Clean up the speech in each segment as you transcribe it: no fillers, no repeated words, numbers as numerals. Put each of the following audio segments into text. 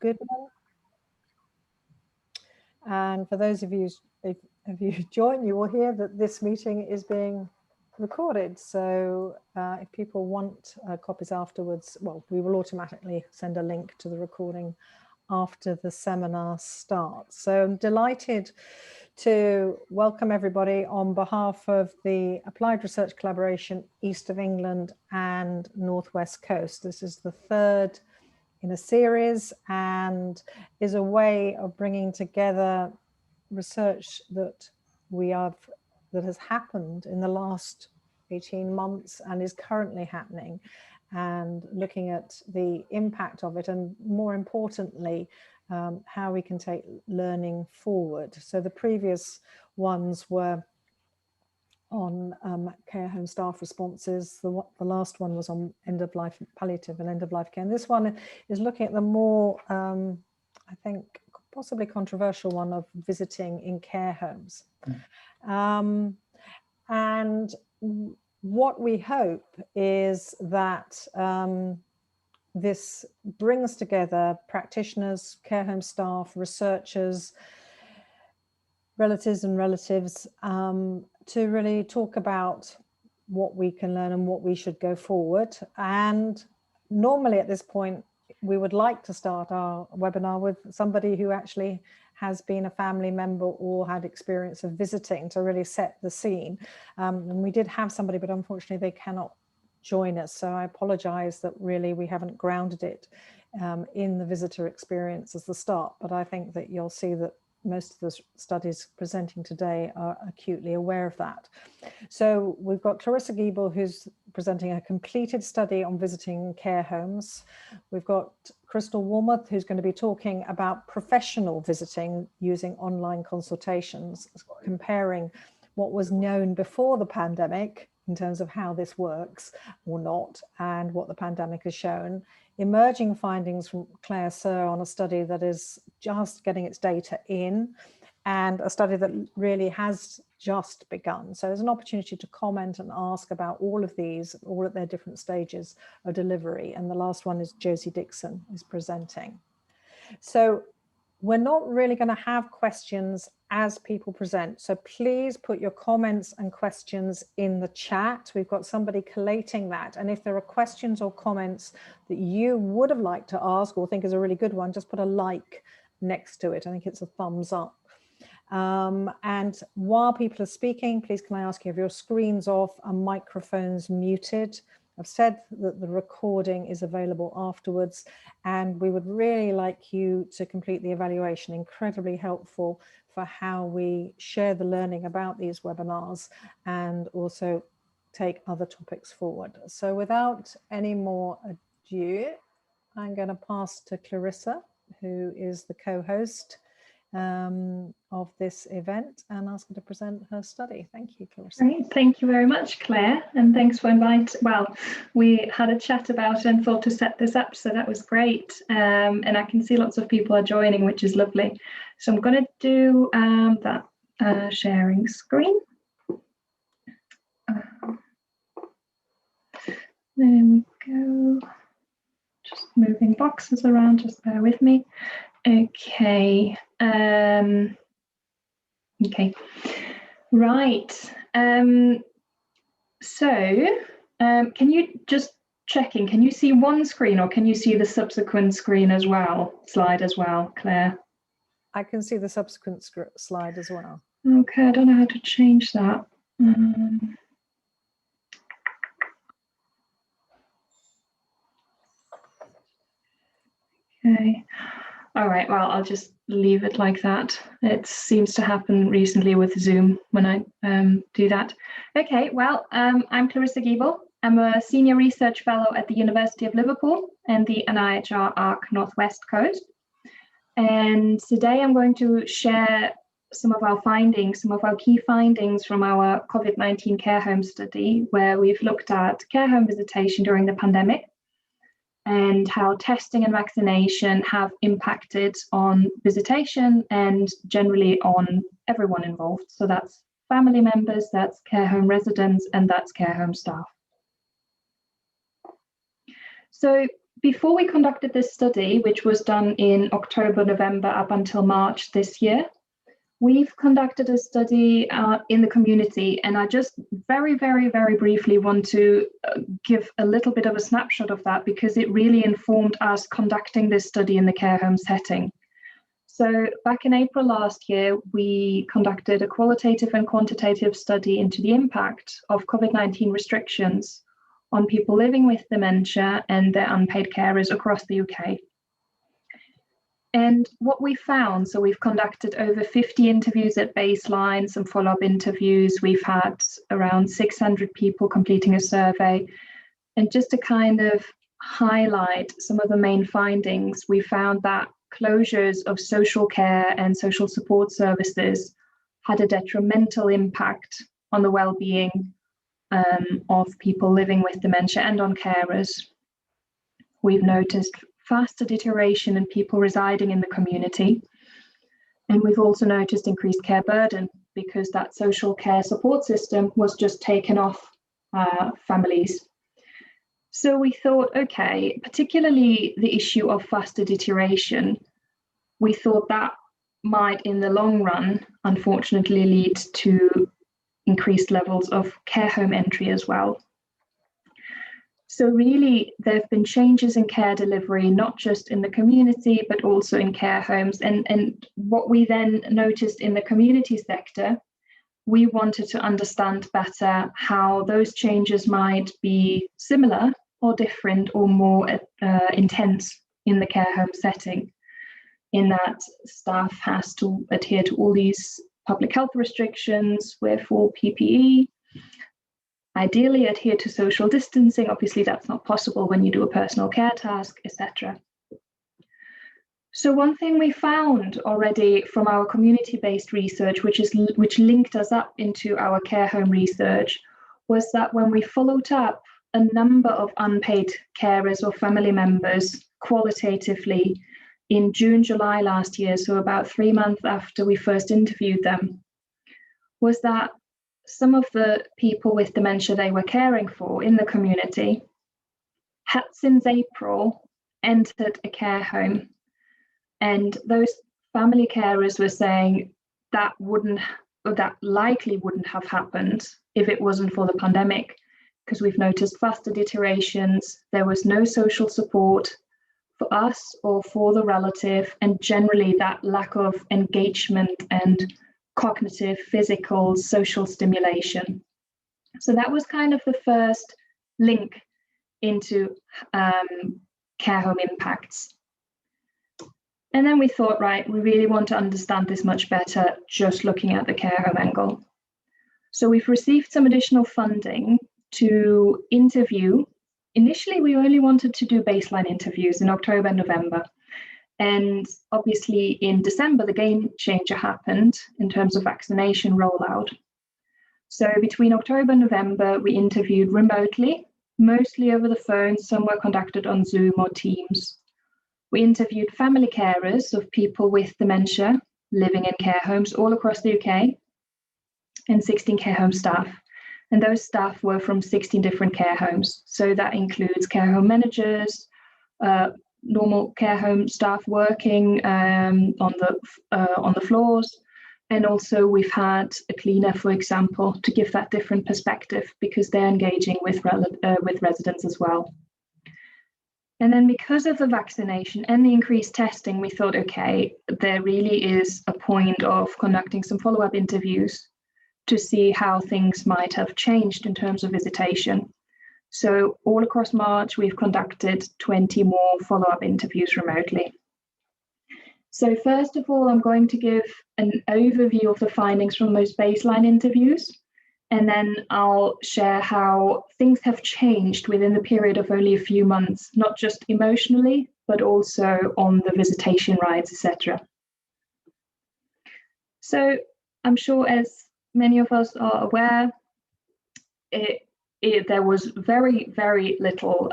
Goodman. And for those of you, if you join, you will hear that this meeting is being recorded. So if people want copies afterwards, well, we will automatically send a link to the recording after the seminar starts. So I'm delighted to welcome everybody on behalf of the Applied Research Collaboration East of England and Northwest Coast. This is the third in a series and is a way of bringing together research that has happened in the last 18 months and is currently happening, and looking at the impact of it, and more importantly, how we can take learning forward. So the previous ones were on care home staff responses. The last one was on end-of-life palliative and end-of-life care. And this one is looking at the more, I think, possibly controversial one of visiting in care homes. And what we hope is that this brings together practitioners, care home staff, researchers, relatives to really talk about what we can learn and what we should go forward. And normally at this point, we would like to start our webinar with somebody who actually has been a family member or had experience of visiting to really set the scene. And we did have somebody, but unfortunately they cannot join us. So I apologize that really we haven't grounded it in the visitor experience as the start, but I think that you'll see that most of the studies presenting today are acutely aware of that. So we've got Clarissa Giebel, who's presenting a completed study on visiting care homes. We've got Crystal Warmoth, who's going to be talking about professional visiting using online consultations, comparing what was known before the pandemic in terms of how this works or not, and what the pandemic has shown. Emerging findings from Clarissa on a study that is just getting its data in, and a study that really has just begun. So there's an opportunity to comment and ask about all of these, all at their different stages of delivery. And the last one is Josie Dixon is presenting. So we're not really going to have questions as people present. So please put your comments and questions in the chat. We've got somebody collating that. And if there are questions or comments that you would have liked to ask or think is a really good one, just put a like next to it. I think it's a thumbs up. And while people are speaking, please can I ask you if your screen's off and microphones muted? I've said that the recording is available afterwards, and we would really like you to complete the evaluation. Incredibly helpful for how we share the learning about these webinars and also take other topics forward. So without any more ado, I'm going to pass to Clarissa, who is the co-host of this event, and ask her to present her study. Thank you, Clarissa. Great. Thank you very much, Claire, and thanks for inviting. Well, we had a chat about it and thought to set this up, so that was great. And I can see lots of people are joining, which is lovely. So I'm going to do that sharing screen. There we go. Just moving boxes around, just bear with me. Okay. Okay. Right. Can you just check in? Can you see one screen, or can you see the subsequent screen as well? Slide as well, Claire? I can see the subsequent slide as well. Okay, I don't know how to change that. Okay. All right, well, I'll just leave it like that. It seems to happen recently with Zoom when I do that. Okay, well, I'm Clarissa Giebel. I'm a senior research fellow at the University of Liverpool and the NIHR ARC Northwest Coast. And today I'm going to share some of our findings, some of our key findings from our COVID-19 care home study, where we've looked at care home visitation during the pandemic, and how testing and vaccination have impacted on visitation and generally on everyone involved. So that's family members, that's care home residents, and that's care home staff. So before we conducted this study, which was done in October, November, up until March this year, we've conducted a study in the community, and I just very, very, very briefly want to give a little bit of a snapshot of that, because it really informed us conducting this study in the care home setting. So back in April last year, we conducted a qualitative and quantitative study into the impact of COVID-19 restrictions on people living with dementia and their unpaid carers across the UK. And what we found, so we've conducted over 50 interviews at baseline, some follow-up interviews. We've had around 600 people completing a survey. And just to kind of highlight some of the main findings, we found that closures of social care and social support services had a detrimental impact on the well-being of people living with dementia and on carers. We've noticed faster deterioration in people residing in the community. And we've also noticed increased care burden because that social care support system was just taken off families. So we thought, okay, particularly the issue of faster deterioration, we thought that might in the long run, unfortunately, lead to increased levels of care home entry as well. So really, there have been changes in care delivery, not just in the community, but also in care homes. And what we then noticed in the community sector, we wanted to understand better how those changes might be similar or different or more intense in the care home setting, in that staff has to adhere to all these public health restrictions, wear full PPE, ideally adhere to social distancing. Obviously, that's not possible when you do a personal care task, etc. So one thing we found already from our community-based research, which linked us up into our care home research, was that when we followed up a number of unpaid carers or family members qualitatively in June, July last year, so about 3 months after we first interviewed them, was that some of the people with dementia they were caring for in the community had since April entered a care home. And those family carers were saying that likely wouldn't have happened if it wasn't for the pandemic, because we've noticed faster deteriorations, there was no social support for us or for the relative, and generally that lack of engagement and cognitive, physical, social stimulation. So that was kind of the first link into care home impacts. And then we thought, right, we really want to understand this much better just looking at the care home angle. So we've received some additional funding to interview. Initially, we only wanted to do baseline interviews in October and November. And obviously in December, the game changer happened in terms of vaccination rollout. So between October and November, we interviewed remotely, mostly over the phone. Some were conducted on Zoom or Teams. We interviewed family carers of people with dementia living in care homes all across the UK, and 16 care home staff. And those staff were from 16 different care homes. So that includes care home managers, normal care home staff working on the floors, and also we've had a cleaner, for example, to give that different perspective because they're engaging with residents as well. And then because of the vaccination and the increased testing, we thought, okay, there really is a point of conducting some follow-up interviews to see how things might have changed in terms of visitation. So all across March, we've conducted 20 more follow-up interviews remotely. So first of all, I'm going to give an overview of the findings from those baseline interviews, and then I'll share how things have changed within the period of only a few months, not just emotionally, but also on the visitation rights, etc. So I'm sure as many of us are aware, there was very, very little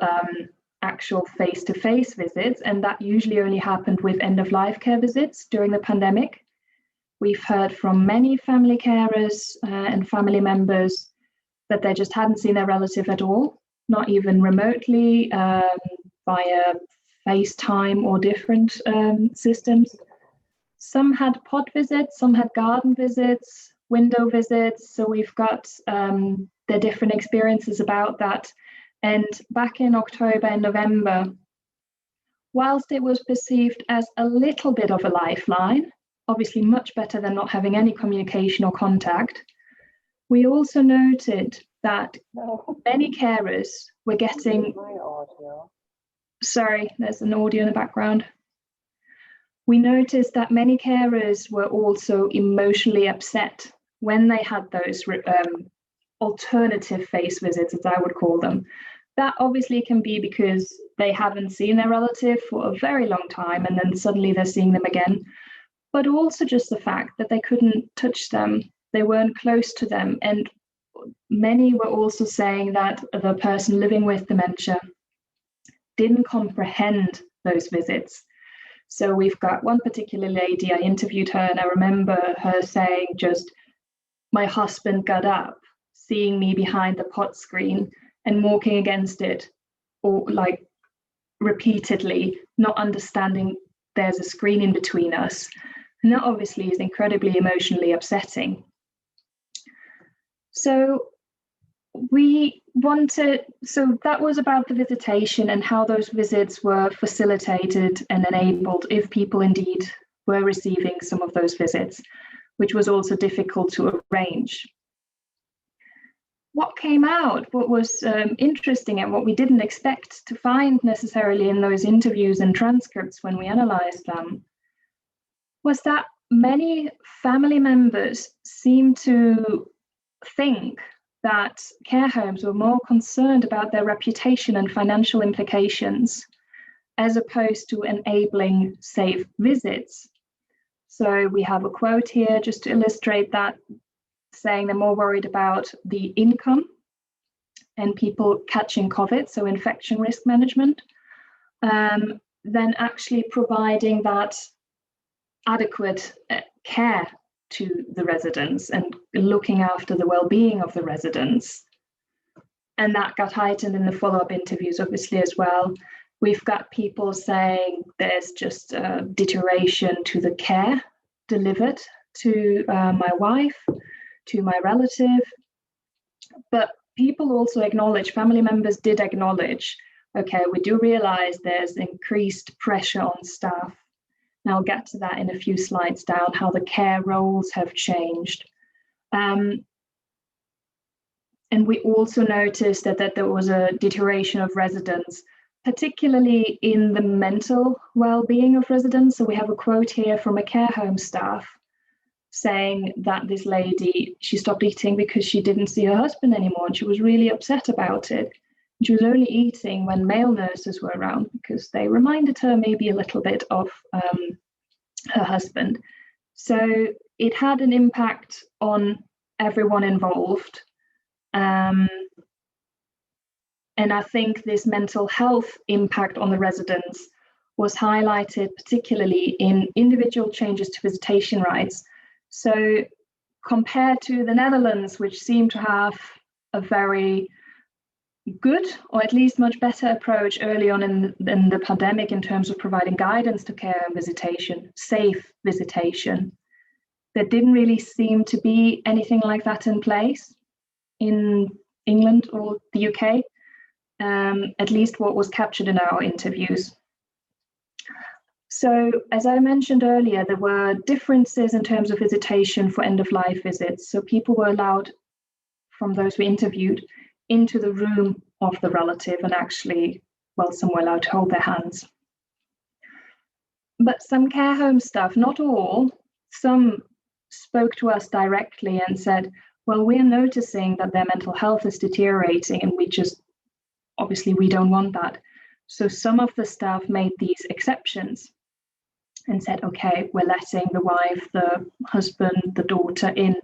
actual face-to-face visits, and that usually only happened with end-of-life care visits during the pandemic. We've heard from many family carers and family members that they just hadn't seen their relative at all, not even remotely. via FaceTime or different systems. Some had pod visits, some had garden visits, window visits. So we've got the different experiences about that. And back in October and November, whilst it was perceived as a little bit of a lifeline, obviously much better than not having any communication or contact, we also noted that many carers were getting... Sorry, there's an audio in the background. We noticed that many carers were also emotionally upset when they had those alternative face visits, as I would call them. That obviously can be because they haven't seen their relative for a very long time and then suddenly they're seeing them again, but also just the fact that they couldn't touch them, they weren't close to them. And many were also saying that the person living with dementia didn't comprehend those visits. So we've got one particular lady, I interviewed her and I remember her saying just, my husband got up, seeing me behind the pot screen and walking against it, or like repeatedly, not understanding there's a screen in between us. And that obviously is incredibly emotionally upsetting. So that was about the visitation and how those visits were facilitated and enabled if people indeed were receiving some of those visits, which was also difficult to arrange. What came out, what was interesting and what we didn't expect to find necessarily in those interviews and transcripts when we analysed them, was that many family members seemed to think that care homes were more concerned about their reputation and financial implications as opposed to enabling safe visits. So we have a quote here just to illustrate that, saying they're more worried about the income and people catching COVID, so infection risk management, than actually providing that adequate care to the residents and looking after the well-being of the residents. And that got heightened in the follow-up interviews, obviously, as well. We've got people saying there's just a deterioration to the care delivered to my wife, to my relative. But people also acknowledge, family members did acknowledge, okay, we do realize there's increased pressure on staff. And I'll get to that in a few slides down, how the care roles have changed. And we also noticed that there was a deterioration of residents, particularly in the mental well-being of residents. So we have a quote here from a care home staff saying that this lady, she stopped eating because she didn't see her husband anymore and she was really upset about it. She was only eating when male nurses were around because they reminded her maybe a little bit of her husband. So it had an impact on everyone involved. And I think this mental health impact on the residents was highlighted particularly in individual changes to visitation rights. So compared to the Netherlands, which seemed to have a very good, or at least much better approach early on in the pandemic in terms of providing guidance to care and visitation, safe visitation, there didn't really seem to be anything like that in place in England or the UK, at least what was captured in our interviews. So, as I mentioned earlier, there were differences in terms of visitation for end-of-life visits. So people were allowed, from those we interviewed, into the room of the relative and actually, well, some were allowed to hold their hands. But some care home staff, not all, some spoke to us directly and said, well, we're noticing that their mental health is deteriorating and obviously we don't want that. So some of the staff made these exceptions and said, okay, we're letting the wife, the husband, the daughter in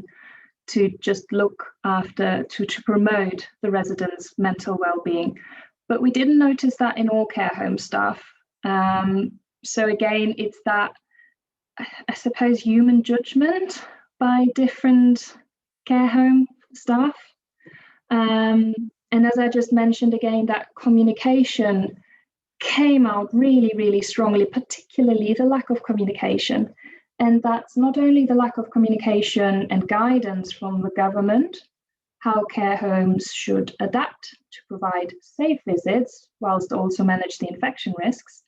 to just look after, to promote the residents' mental well-being. But we didn't notice that in all care home staff. So again, it's that, I suppose, human judgment by different care home staff. And as I just mentioned again, that communication came out really, really strongly, particularly the lack of communication. And that's not only the lack of communication and guidance from the government, how care homes should adapt to provide safe visits whilst also manage the infection risks,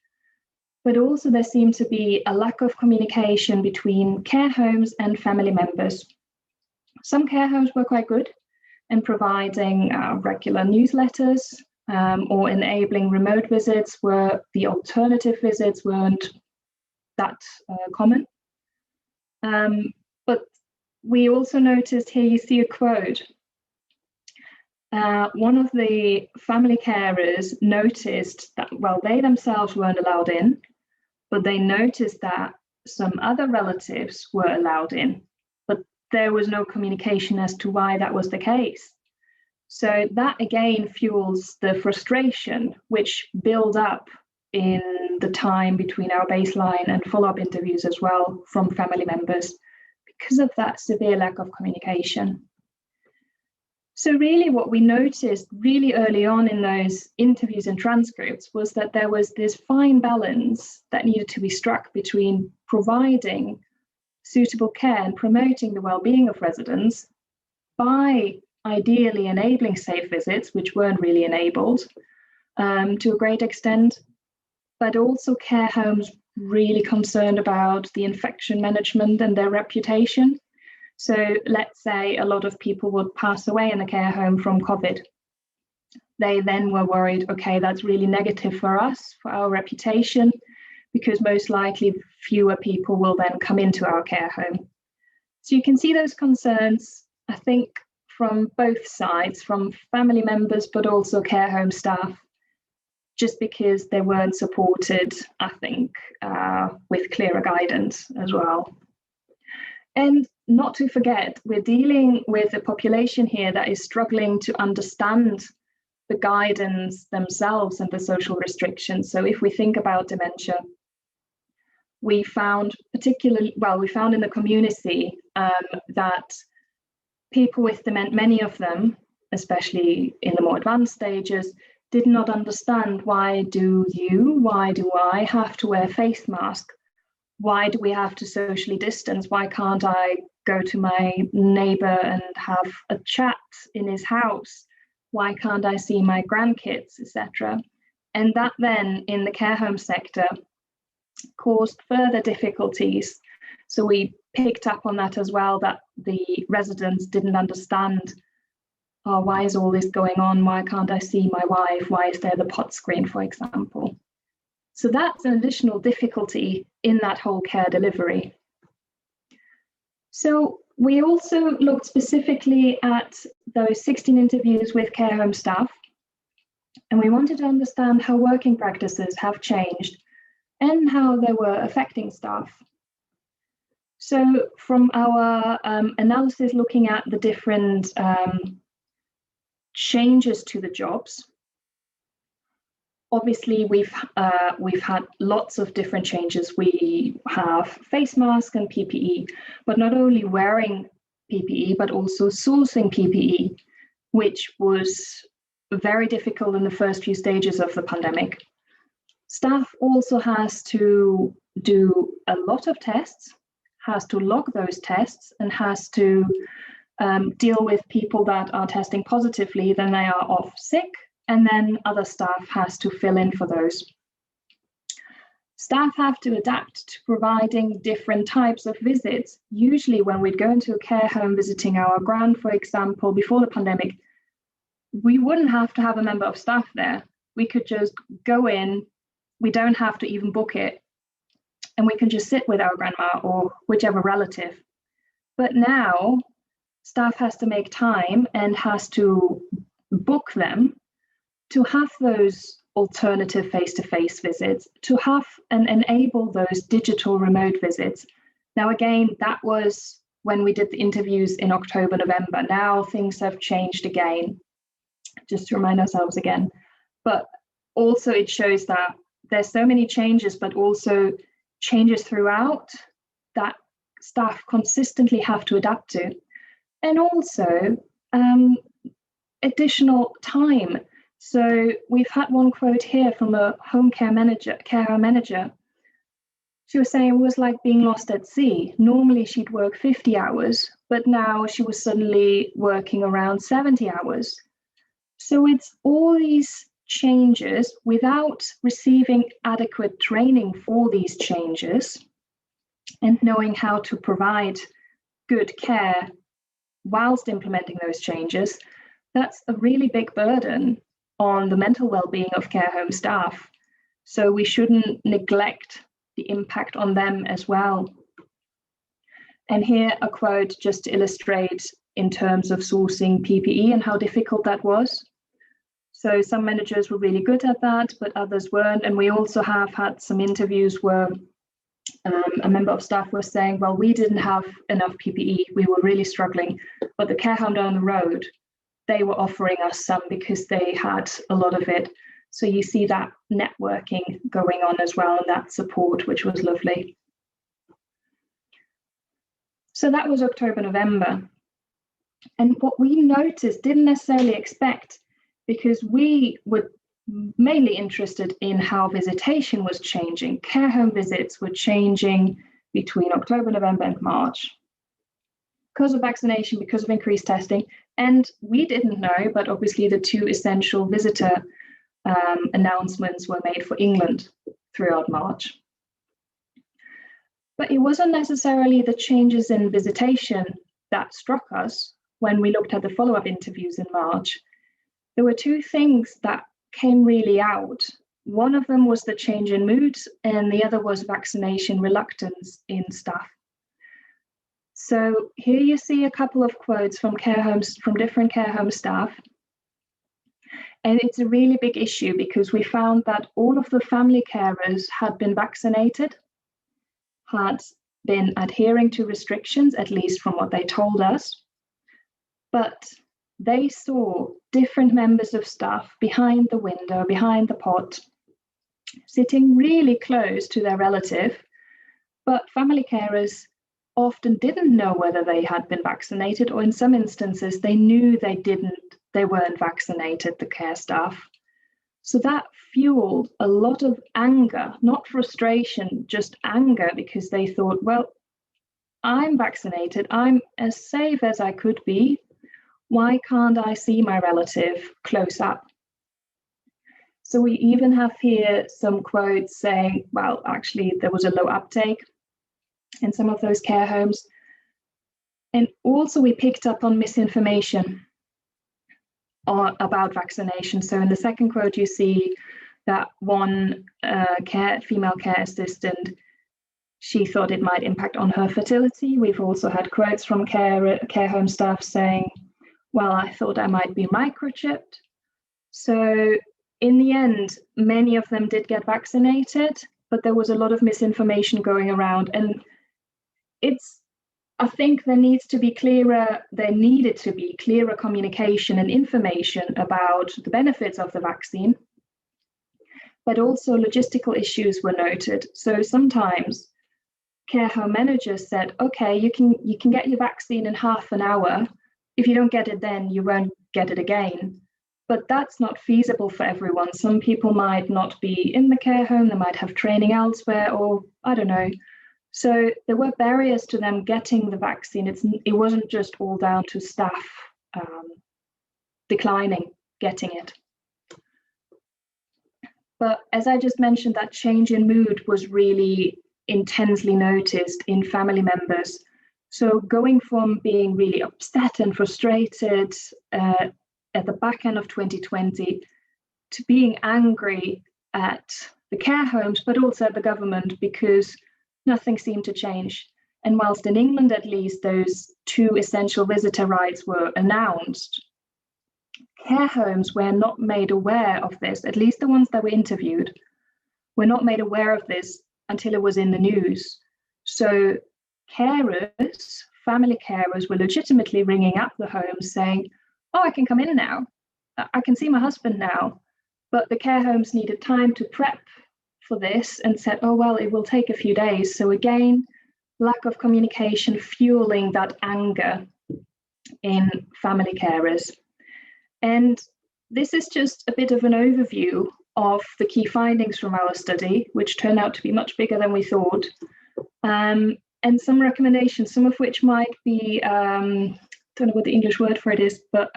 but also there seemed to be a lack of communication between care homes and family members. Some care homes were quite good in providing regular newsletters or enabling remote visits where the alternative visits weren't that common. But we also noticed here, you see a quote. One of the family carers noticed that, well, they themselves weren't allowed in, but they noticed that some other relatives were allowed in, but there was no communication as to why that was the case. So that again fuels the frustration which builds up in the time between our baseline and follow-up interviews as well from family members because of that severe lack of communication. So really what we noticed really early on in those interviews and transcripts was that there was this fine balance that needed to be struck between providing suitable care and promoting the well-being of residents by ideally enabling safe visits, which weren't really enabled to a great extent, but also care homes really concerned about the infection management and their reputation. So let's say a lot of people would pass away in the care home from COVID. They then were worried, okay, that's really negative for us, for our reputation, because most likely fewer people will then come into our care home. So you can see those concerns, I think, from both sides, from family members, but also care home staff, just because they weren't supported, I think, with clearer guidance as well. And not to forget, we're dealing with a population here that is struggling to understand the guidance themselves and the social restrictions. So if we think about dementia, we found particularly, well, we found in the community that people with dementia, many of them, especially in the more advanced stages, did not understand why do I have to wear a face mask? Why do we have to socially distance? Why can't I go to my neighbor and have a chat in his house? Why can't I see my grandkids, etc.? And that then in the care home sector caused further difficulties. So we picked up on that as well, that the residents didn't understand, oh, why is all this going on? Why can't I see my wife? Why is there the pot screen, for example? So that's an additional difficulty in that whole care delivery. So we also looked specifically at those 16 interviews with care home staff, and we wanted to understand how working practices have changed and how they were affecting staff. So from our analysis looking at the different changes to the jobs, obviously we've had lots of different changes. We have face mask and PPE, but not only wearing PPE, but also sourcing PPE, which was very difficult in the first few stages of the pandemic. Staff also has to do a lot of tests, has to log those tests, and has to deal with people that are testing positively, then they are off sick, and then other staff has to fill in for those. Staff have to adapt to providing different types of visits. Usually when we'd go into a care home visiting our grand, for example, before the pandemic, we wouldn't have to have a member of staff there. We could just go in, we don't have to even book it, and we can just sit with our grandma or whichever relative. But now staff has to make time and has to book them to have those alternative face-to-face visits, to have and enable those digital remote visits. Now, again, that was when we did the interviews in October, November. Now things have changed again, just to remind ourselves again. But also it shows that there's so many changes, but also changes throughout that staff consistently have to adapt to. And also additional time. So we've had one quote here from a care home manager. She was saying it was like being lost at sea. Normally she'd work 50 hours, but now she was suddenly working around 70 hours. So it's all these changes without receiving adequate training for these changes and knowing how to provide good care whilst implementing those changes. That's a really big burden on the mental well-being of care home staff. So we shouldn't neglect the impact on them as well. And here a quote just to illustrate in terms of sourcing PPE and how difficult that was. So some managers were really good at that, but others weren't. And we also have had some interviews where a member of staff was saying, well, we didn't have enough PPE. We were really struggling, but the care home down the road, they were offering us some because they had a lot of it. So you see that networking going on as well, and that support, which was lovely. So that was October, November. And what we noticed, didn't necessarily expect, because we were mainly interested in how visitation was changing. Care home visits were changing between October, November, and March because of vaccination, because of increased testing. And we didn't know, but obviously the 2 essential visitor announcements were made for England throughout March. But it wasn't necessarily the changes in visitation that struck us when we looked at the follow-up interviews in March. There were 2 things that came really out. One of them was the change in mood, and the other was vaccination reluctance in staff. So here you see a couple of quotes from care homes, from different care home staff. And it's a really big issue because we found that all of the family carers had been vaccinated, had been adhering to restrictions, at least from what they told us. But they saw different members of staff behind the window, behind the pot, sitting really close to their relative. But family carers often didn't know whether they had been vaccinated, or in some instances, they knew they weren't vaccinated, the care staff. So that fueled a lot of anger, not frustration, just anger, because they thought, well, I'm vaccinated, I'm as safe as I could be. Why can't I see my relative close up? So we even have here some quotes saying, well, actually, there was a low uptake in some of those care homes. And also we picked up on misinformation about vaccination. So in the second quote, you see that one female care assistant, she thought it might impact on her fertility. We've also had quotes from care home staff saying, well, I thought I might be microchipped. So in the end, many of them did get vaccinated, but there was a lot of misinformation going around. And I think there needed to be clearer communication and information about the benefits of the vaccine, but also logistical issues were noted. So sometimes care home managers said, okay, you can get your vaccine in half an hour. If you don't get it then, you won't get it again. But that's not feasible for everyone. Some people might not be in the care home, they might have training elsewhere, or I don't know. So there were barriers to them getting the vaccine. It wasn't just all down to staff declining getting it. But as I just mentioned, that change in mood was really intensely noticed in family members. So going from being really upset and frustrated at the back end of 2020 to being angry at the care homes, but also at the government, because nothing seemed to change. And whilst in England, at least, those 2 essential visitor rights were announced, care homes were not made aware of this, at least the ones that were interviewed, were not made aware of this until it was in the news. So carers, family carers, were legitimately ringing up the homes saying, oh, I can come in now. I can see my husband now. But the care homes needed time to prep for this and said, oh, well, it will take a few days. So again, lack of communication fueling that anger in family carers. And this is just a bit of an overview of the key findings from our study, which turned out to be much bigger than we thought. And some recommendations, some of which might be, don't know what the English word for it is, but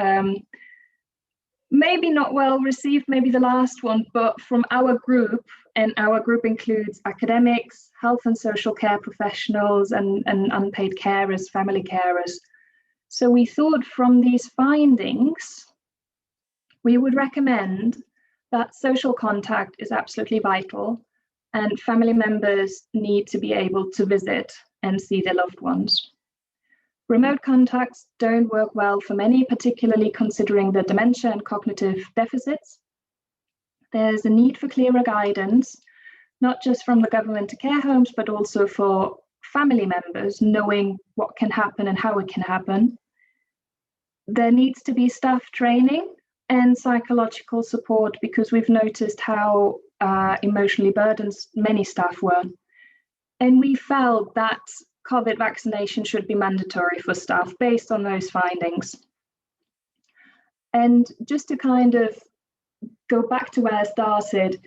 maybe not well received, maybe the last one, but from our group, and our group includes academics, health and social care professionals, and unpaid carers, family carers. So we thought from these findings, we would recommend that social contact is absolutely vital, and family members need to be able to visit and see their loved ones. Remote contacts don't work well for many, particularly considering the dementia and cognitive deficits. There's a need for clearer guidance, not just from the government to care homes, but also for family members knowing what can happen and how it can happen. There needs to be staff training and psychological support, because we've noticed how emotionally burdened many staff were. And we felt that COVID vaccination should be mandatory for staff based on those findings. And just to kind of go back to where I started,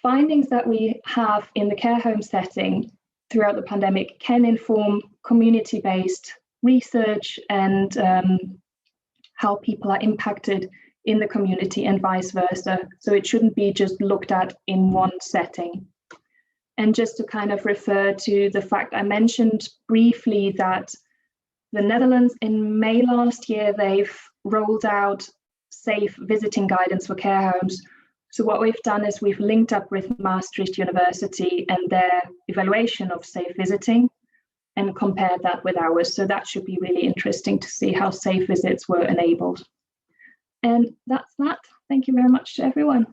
findings that we have in the care home setting throughout the pandemic can inform community-based research and how people are impacted in the community and vice versa. So it shouldn't be just looked at in one setting. And just to kind of refer to the fact I mentioned briefly that the Netherlands in May last year, they've rolled out safe visiting guidance for care homes. So what we've done is we've linked up with Maastricht University and their evaluation of safe visiting and compared that with ours. So that should be really interesting to see how safe visits were enabled. And that's that. Thank you very much to everyone.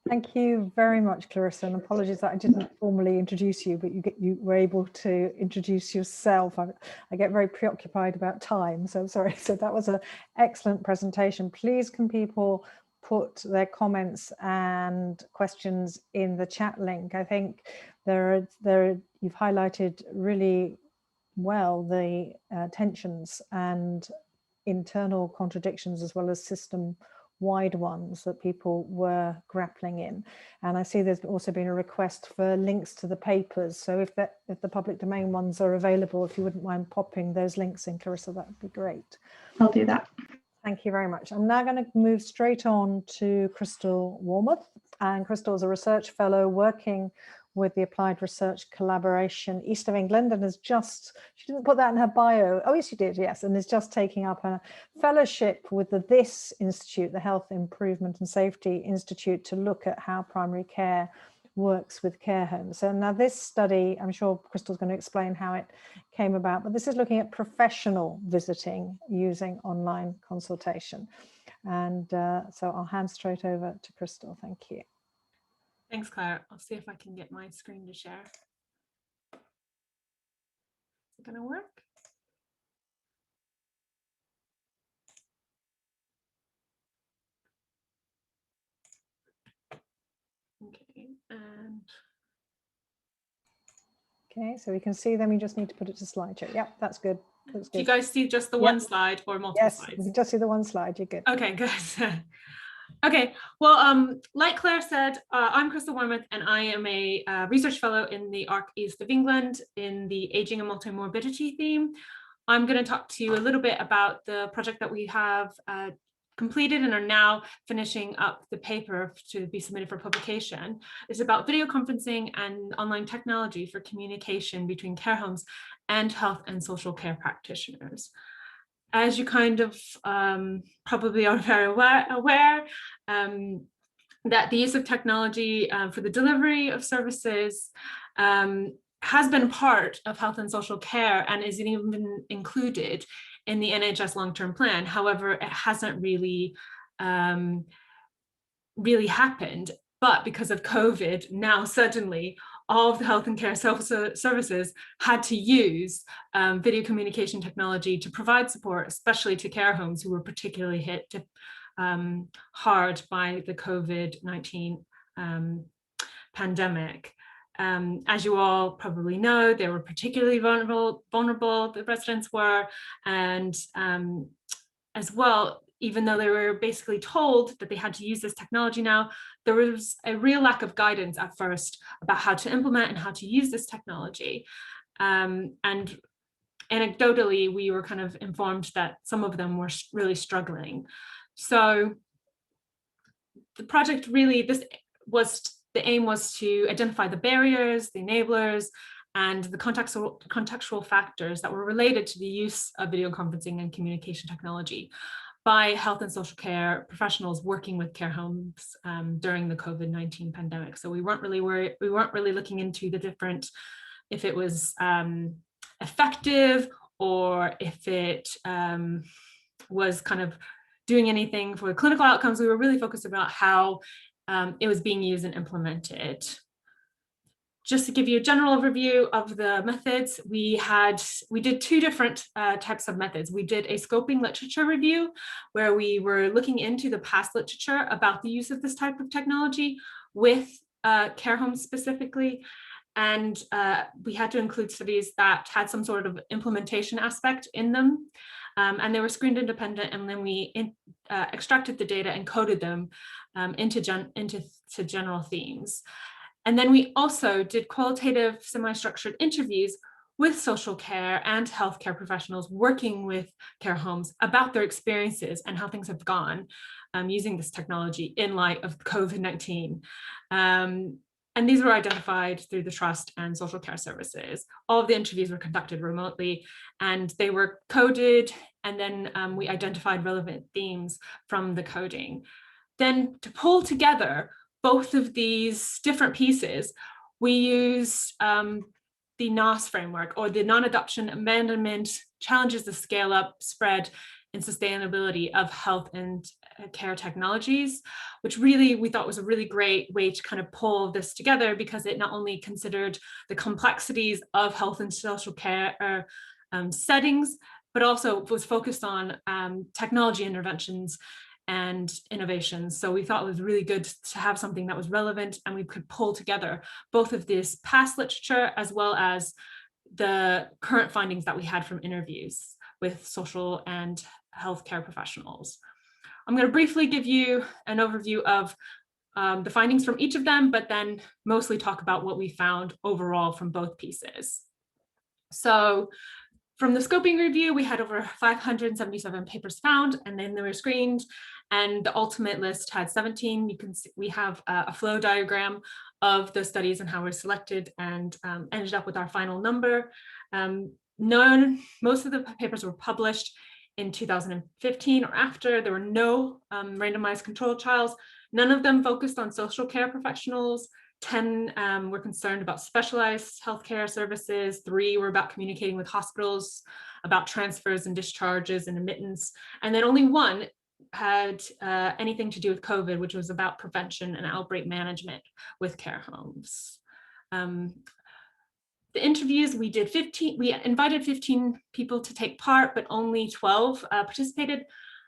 Thank you very much, Clarissa, and apologies that I didn't formally introduce you, but you were able to introduce yourself. I get very preoccupied about time, so I'm sorry. So that was an excellent presentation. Please can people put their comments and questions in the chat link. I think you've highlighted really well the tensions and internal contradictions as well as system-wide ones that people were grappling in. And I see there's also been a request for links to the papers. So if the public domain ones are available, if you wouldn't mind popping those links in, Clarissa, that would be great. I'll do that. Thank you very much. I'm now going to move straight on to Crystal Wormuth. And Crystal is a research fellow working with the Applied Research Collaboration East of England, and she didn't put that in her bio. Oh, yes, she did, yes, and is just taking up a fellowship with the THIS Institute, the Health Improvement and Safety Institute, to look at how primary care works with care homes. So now this study, I'm sure Crystal's going to explain how it came about, but this is looking at professional visiting using online consultation. And so I'll hand straight over to Crystal. Thank you. Thanks, Claire. I'll see if I can get my screen to share. Is it going to work? Okay, and okay, so we can see them. You just need to put it to slideshow. Yep, that's good. That's good. Do you guys see just the one slide or multiple slides? Yes, we can just see the one slide. You're good. Okay, good. Okay, well, like Claire said, I'm Crystal Wormuth, and I am a research fellow in the ARC East of England in the aging and multimorbidity theme. I'm going to talk to you a little bit about the project that we have completed and are now finishing up the paper to be submitted for publication. It's about video conferencing and online technology for communication between care homes and health and social care practitioners. As you kind of probably are very aware that the use of technology for the delivery of services has been part of health and social care and is even included in the NHS Long Term Plan. However, it hasn't really happened. But because of COVID, now suddenly all of the health and care services had to use video communication technology to provide support, especially to care homes who were particularly hit hard by the COVID-19 pandemic. As you all probably know, they were particularly vulnerable, the residents were, and as well, even though they were basically told that they had to use this technology now, there was a real lack of guidance at first about how to implement and how to use this technology. And anecdotally, we were kind of informed that some of them were really struggling. So the project really, the aim was to identify the barriers, the enablers, and the contextual factors that were related to the use of video conferencing and communication technology by health and social care professionals working with care homes during the COVID-19 pandemic. So we weren't really looking into the different, if it was effective or if it was kind of doing anything for clinical outcomes. We were really focused about how it was being used and implemented. Just to give you a general overview of the methods, we did two different types of methods. We did a scoping literature review, where we were looking into the past literature about the use of this type of technology with care homes specifically. And we had to include studies that had some sort of implementation aspect in them. And they were screened independent, and then we extracted the data and coded them into general themes. And then we also did qualitative semi-structured interviews with social care and healthcare professionals working with care homes about their experiences and how things have gone using this technology in light of COVID-19. And these were identified through the Trust and social care services. All of the interviews were conducted remotely, and they were coded, and then we identified relevant themes from the coding. Then to pull together both of these different pieces, we used the NASSS framework, or the non-adoption, abandonment, challenges the scale up, spread, and sustainability of health and care technologies, which really we thought was a really great way to kind of pull this together, because it not only considered the complexities of health and social care settings, but also was focused on technology interventions and innovations. So we thought it was really good to have something that was relevant, and we could pull together both of this past literature as well as the current findings that we had from interviews with social and healthcare professionals. I'm going to briefly give you an overview of the findings from each of them, but then mostly talk about what we found overall from both pieces. So from the scoping review, we had over 577 papers found, and then they were screened, and the ultimate list had 17. You can see we have a flow diagram of the studies and how we're selected, and ended up with our final number. Most of the papers were published in 2015 or after. There were no randomized controlled trials. None of them focused on social care professionals. 10 were concerned about specialized healthcare services. 3 were about communicating with hospitals, about transfers and discharges and admittance. And then only 1 had anything to do with COVID, which was about prevention and outbreak management with care homes. The interviews, we invited 15 people to take part, but only 12 participated.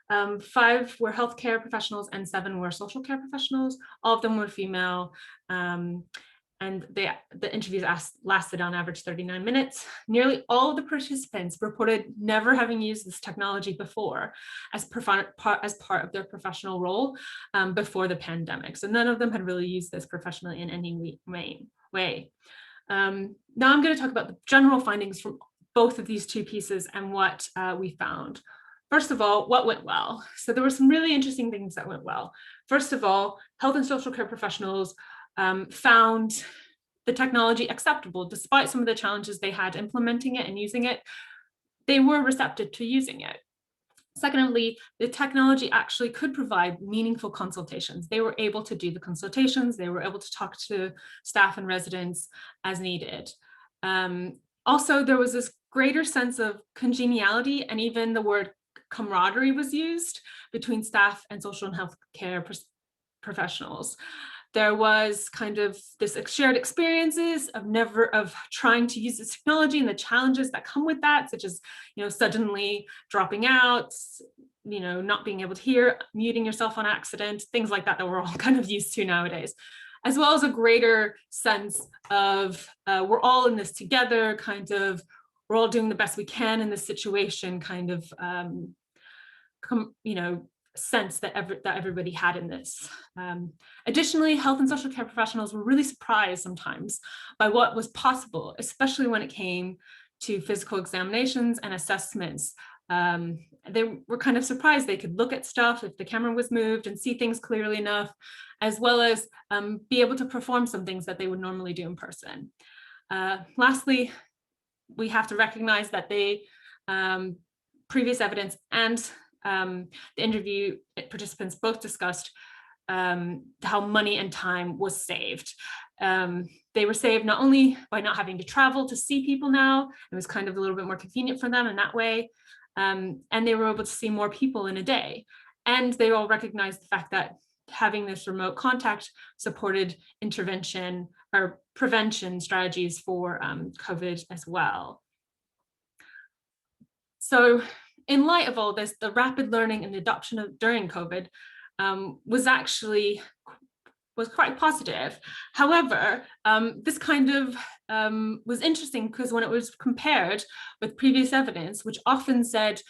5 were healthcare professionals and 7 were social care professionals. All of them were female. And the interviews lasted on average 39 minutes. Nearly all of the participants reported never having used this technology before as part of their professional role before the pandemic. So none of them had really used this professionally in any way. Now I'm going to talk about the general findings from both of these two pieces and what we found. First of all, what went well? So there were some really interesting things that went well. First of all, health and social care professionals found the technology acceptable despite some of the challenges they had implementing it and using it. They were receptive to using it. Secondly, the technology actually could provide meaningful consultations. They were able to do the consultations. They were able to talk to staff and residents as needed. Also, there was this greater sense of congeniality, and even the word camaraderie was used between staff and social and health care professionals. There was kind of this shared experiences of trying to use this technology and the challenges that come with that, such as, suddenly dropping out, not being able to hear, muting yourself on accident, things like that we're all kind of used to nowadays, as well as a greater sense of we're all in this together, we're all doing the best we can in this situation, sense that everybody had in this. Additionally, health and social care professionals were really surprised sometimes by what was possible, especially when it came to physical examinations and assessments. They were kind of surprised they could look at stuff if the camera was moved and see things clearly enough, as well as be able to perform some things that they would normally do in person. Lastly, we have to recognize that previous evidence and the interview participants both discussed how money and time was saved. They were saved not only by not having to travel to see people now, it was kind of a little bit more convenient for them in that way, and they were able to see more people in a day. And they all recognized the fact that having this remote contact supported intervention or prevention strategies for COVID as well. So in light of all this, the rapid learning and adoption during COVID was quite positive. However, this kind of was interesting because when it was compared with previous evidence, which often said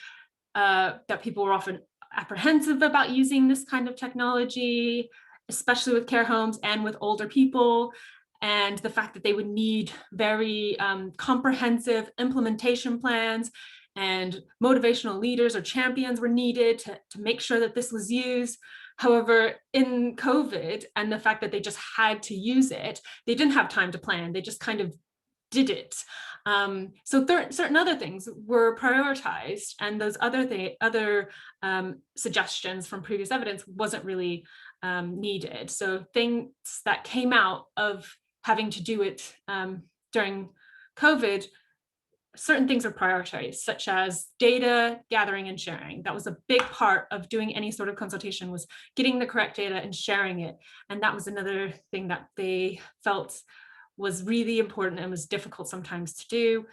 that people were often apprehensive about using this kind of technology, especially with care homes and with older people, and the fact that they would need very comprehensive implementation plans, and motivational leaders or champions were needed to make sure that this was used. However, in COVID and the fact that they just had to use it, they didn't have time to plan. They just kind of did it. So certain other things were prioritized, and those other suggestions from previous evidence wasn't really needed. So things that came out of having to do it during COVID, certain things are prioritized, such as data gathering and sharing. That was a big part of doing any sort of consultation, was getting the correct data and sharing it. And that was another thing that they felt was really important and was difficult sometimes to do.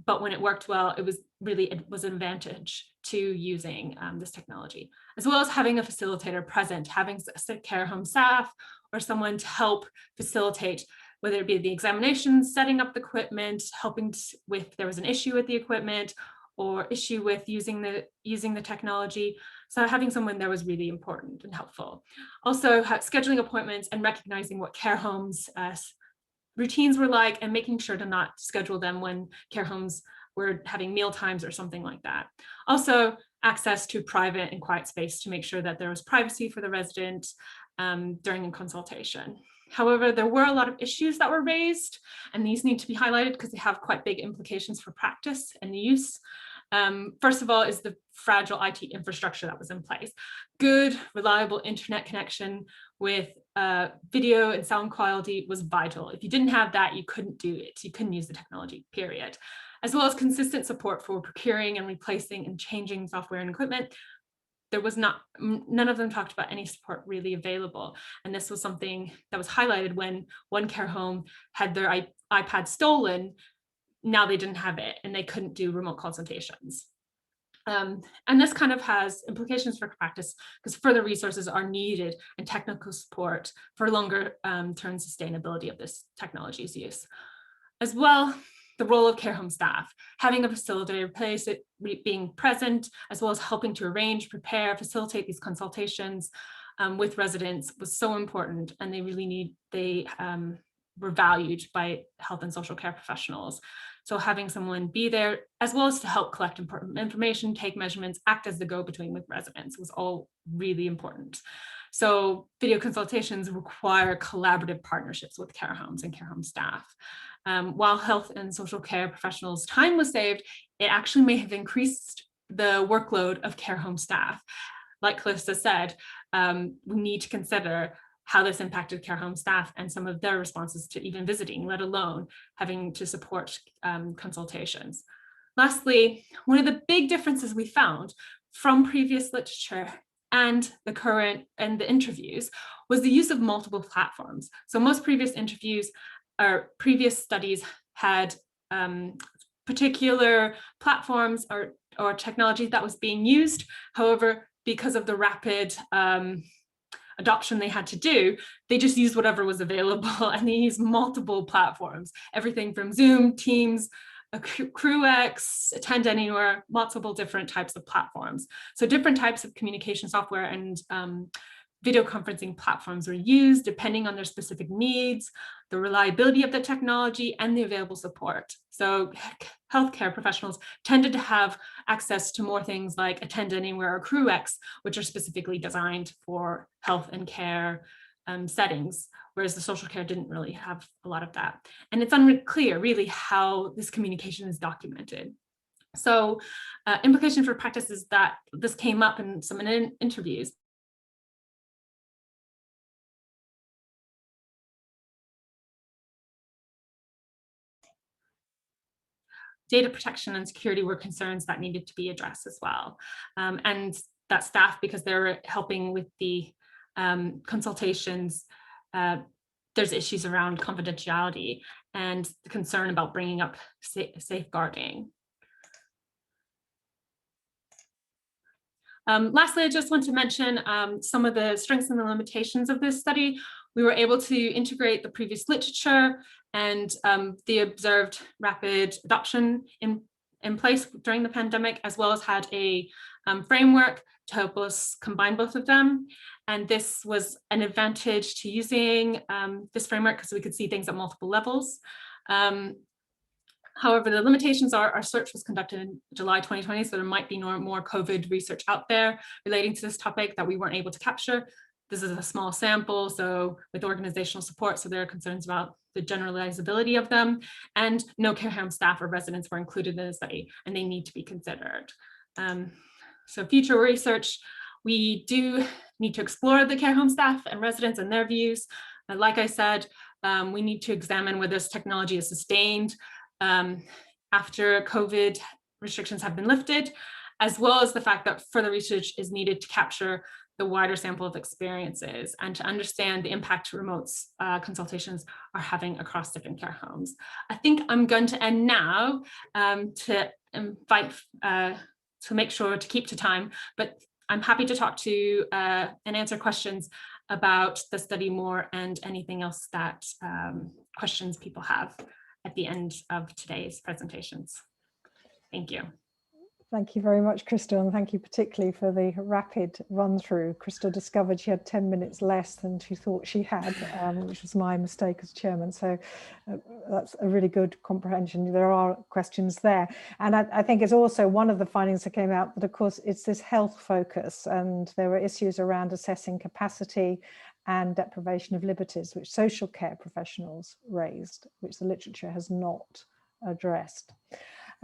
But when it worked well, it was an advantage to using this technology, as well as having a facilitator present, having a care home staff or someone to help facilitate, whether it be the examinations, setting up the equipment, helping with if there was an issue with the equipment or issue with using the technology. So having someone there was really important and helpful. Also, scheduling appointments and recognizing what care homes routines were like, and making sure to not schedule them when care homes were having meal times or something like that. Also, access to private and quiet space to make sure that there was privacy for the resident during a consultation. However, there were a lot of issues that were raised, and these need to be highlighted because they have quite big implications for practice and use. First of all is the fragile IT infrastructure that was in place. Good, reliable internet connection with video and sound quality was vital. If you didn't have that, you couldn't do it. You couldn't use the technology, period. As well as consistent support for procuring and replacing and changing software and equipment. There was none of them talked about any support really available. And this was something that was highlighted when one care home had their iPad stolen. Now they didn't have it and they couldn't do remote consultations. And this kind of has implications for practice because further resources are needed and technical support for longer term sustainability of this technology's use. As well, the role of care home staff, having a facilitator place, being present, as well as helping to arrange, prepare, facilitate these consultations with residents was so important, and they were valued by health and social care professionals. So having someone be there, as well as to help collect important information, take measurements, act as the go-between with residents, was all really important. So video consultations require collaborative partnerships with care homes and care home staff. While health and social care professionals' time was saved, it actually may have increased the workload of care home staff. Like Clarissa said, we need to consider how this impacted care home staff and some of their responses to even visiting, let alone having to support consultations. Lastly, one of the big differences we found from previous literature and the current and the interviews was the use of multiple platforms. So most previous interviews or previous studies had particular platforms or technology that was being used. However, because of the rapid adoption they had to do, they just used whatever was available, and they used multiple platforms, everything from Zoom, Teams, a CrewX, Attend Anywhere, multiple different types of platforms. So different types of communication software and video conferencing platforms were used depending on their specific needs, the reliability of the technology, and the available support. So healthcare professionals tended to have access to more things like Attend Anywhere or CrewX, which are specifically designed for health and care settings, whereas the social care didn't really have a lot of that. And it's unclear really how this communication is documented. So implication for practice is that this came up in some interviews. Data protection and security were concerns that needed to be addressed as well. And that staff, because they're helping with the consultations, there's issues around confidentiality and the concern about bringing up safeguarding. Lastly, I just want to mention some of the strengths and the limitations of this study. We were able to integrate the previous literature and the observed rapid adoption in place during the pandemic, as well as had a framework to help us combine both of them. And this was an advantage to using this framework because we could see things at multiple levels. However, the limitations are our search was conducted in July 2020, so there might be more COVID research out there relating to this topic that we weren't able to capture. This is a small sample, so with organizational support, so there are concerns about the generalizability of them, and no care home staff or residents were included in the study, and they need to be considered. So future research, we do need to explore the care home staff and residents and their views. Like I said, we need to examine whether this technology is sustained after COVID restrictions have been lifted, as well as the fact that further research is needed to capture the wider sample of experiences and to understand the impact remote consultations are having across different care homes. I think I'm going to end now to invite, to make sure to keep to time, but I'm happy to talk to and answer questions about the study more and anything else that questions people have at the end of today's presentations. Thank you. Thank you very much, Crystal, and thank you particularly for the rapid run through. Crystal discovered she had 10 minutes less than she thought she had, which was my mistake as chairman. So that's a really good comprehension. There are questions there. And I think it's also one of the findings that came out that, of course, it's this health focus, and there were issues around assessing capacity and deprivation of liberties, which social care professionals raised, which the literature has not addressed.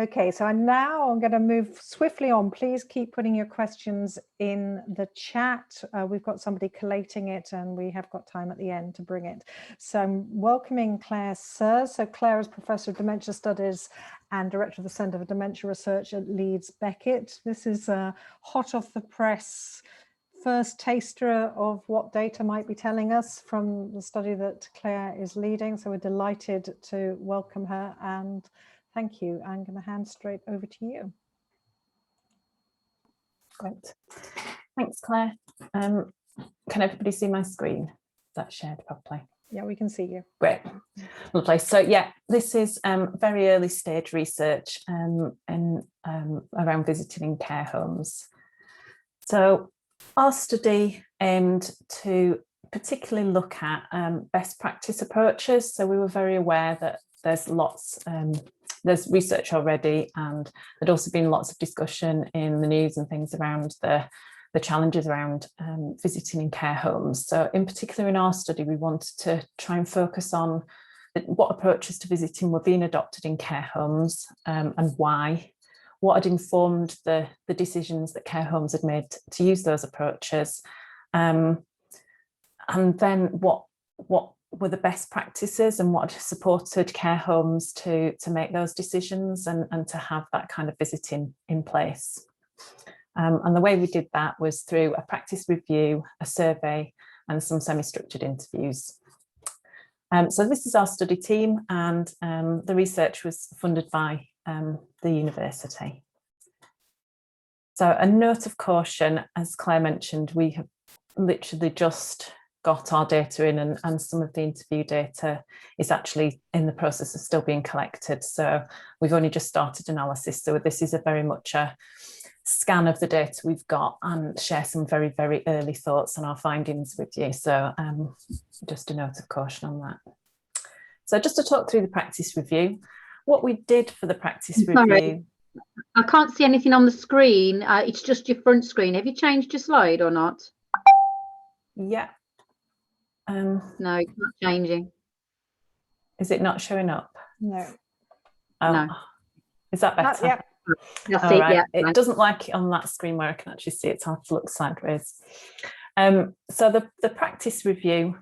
Okay, so I'm going to move swiftly on. Please keep putting your questions in the chat. We've got somebody collating it and we have got time at the end to bring it. So I'm welcoming Claire Sears. So Claire is Professor of Dementia Studies and Director of the Centre for Dementia Research at Leeds Beckett. This is a hot off the press first taster of what data might be telling us from the study that Claire is leading. So we're delighted to welcome her and thank you. I'm going to hand straight over to you. Great. Thanks, Claire. Can everybody see my screen? Is that shared properly? Yeah, we can see you. Great. Lovely. So yeah, this is very early stage research around visiting in care homes. So our study aimed to particularly look at best practice approaches. So we were very aware that there's research already, and there'd also been lots of discussion in the news and things around the challenges around visiting in care homes. So in particular in our study, we wanted to try and focus on what approaches to visiting were being adopted in care homes and why, what had informed the decisions that care homes had made to use those approaches, and then what were the best practices and what supported care homes to make those decisions and to have that kind of visiting in place. And the way we did that was through a practice review, a survey, and some semi-structured interviews. So this is our study team, and the research was funded by the university. So a note of caution, as Claire mentioned, we have literally just got our data in, and some of the interview data is actually in the process of still being collected. So we've only just started analysis. So this is a very much a scan of the data we've got and share some very, very early thoughts on our findings with you. So just a note of caution on that. So just to talk through the practice review, what we did for the practice review. I can't see anything on the screen. It's just your front screen. Have you changed your slide or not? Yeah. No, it's not changing. Is it not showing up? No. Oh, No. Is that better? Yeah. That's All it, right. yeah. It doesn't like it on that screen where I can actually see it. It's hard to look sideways. So the practice review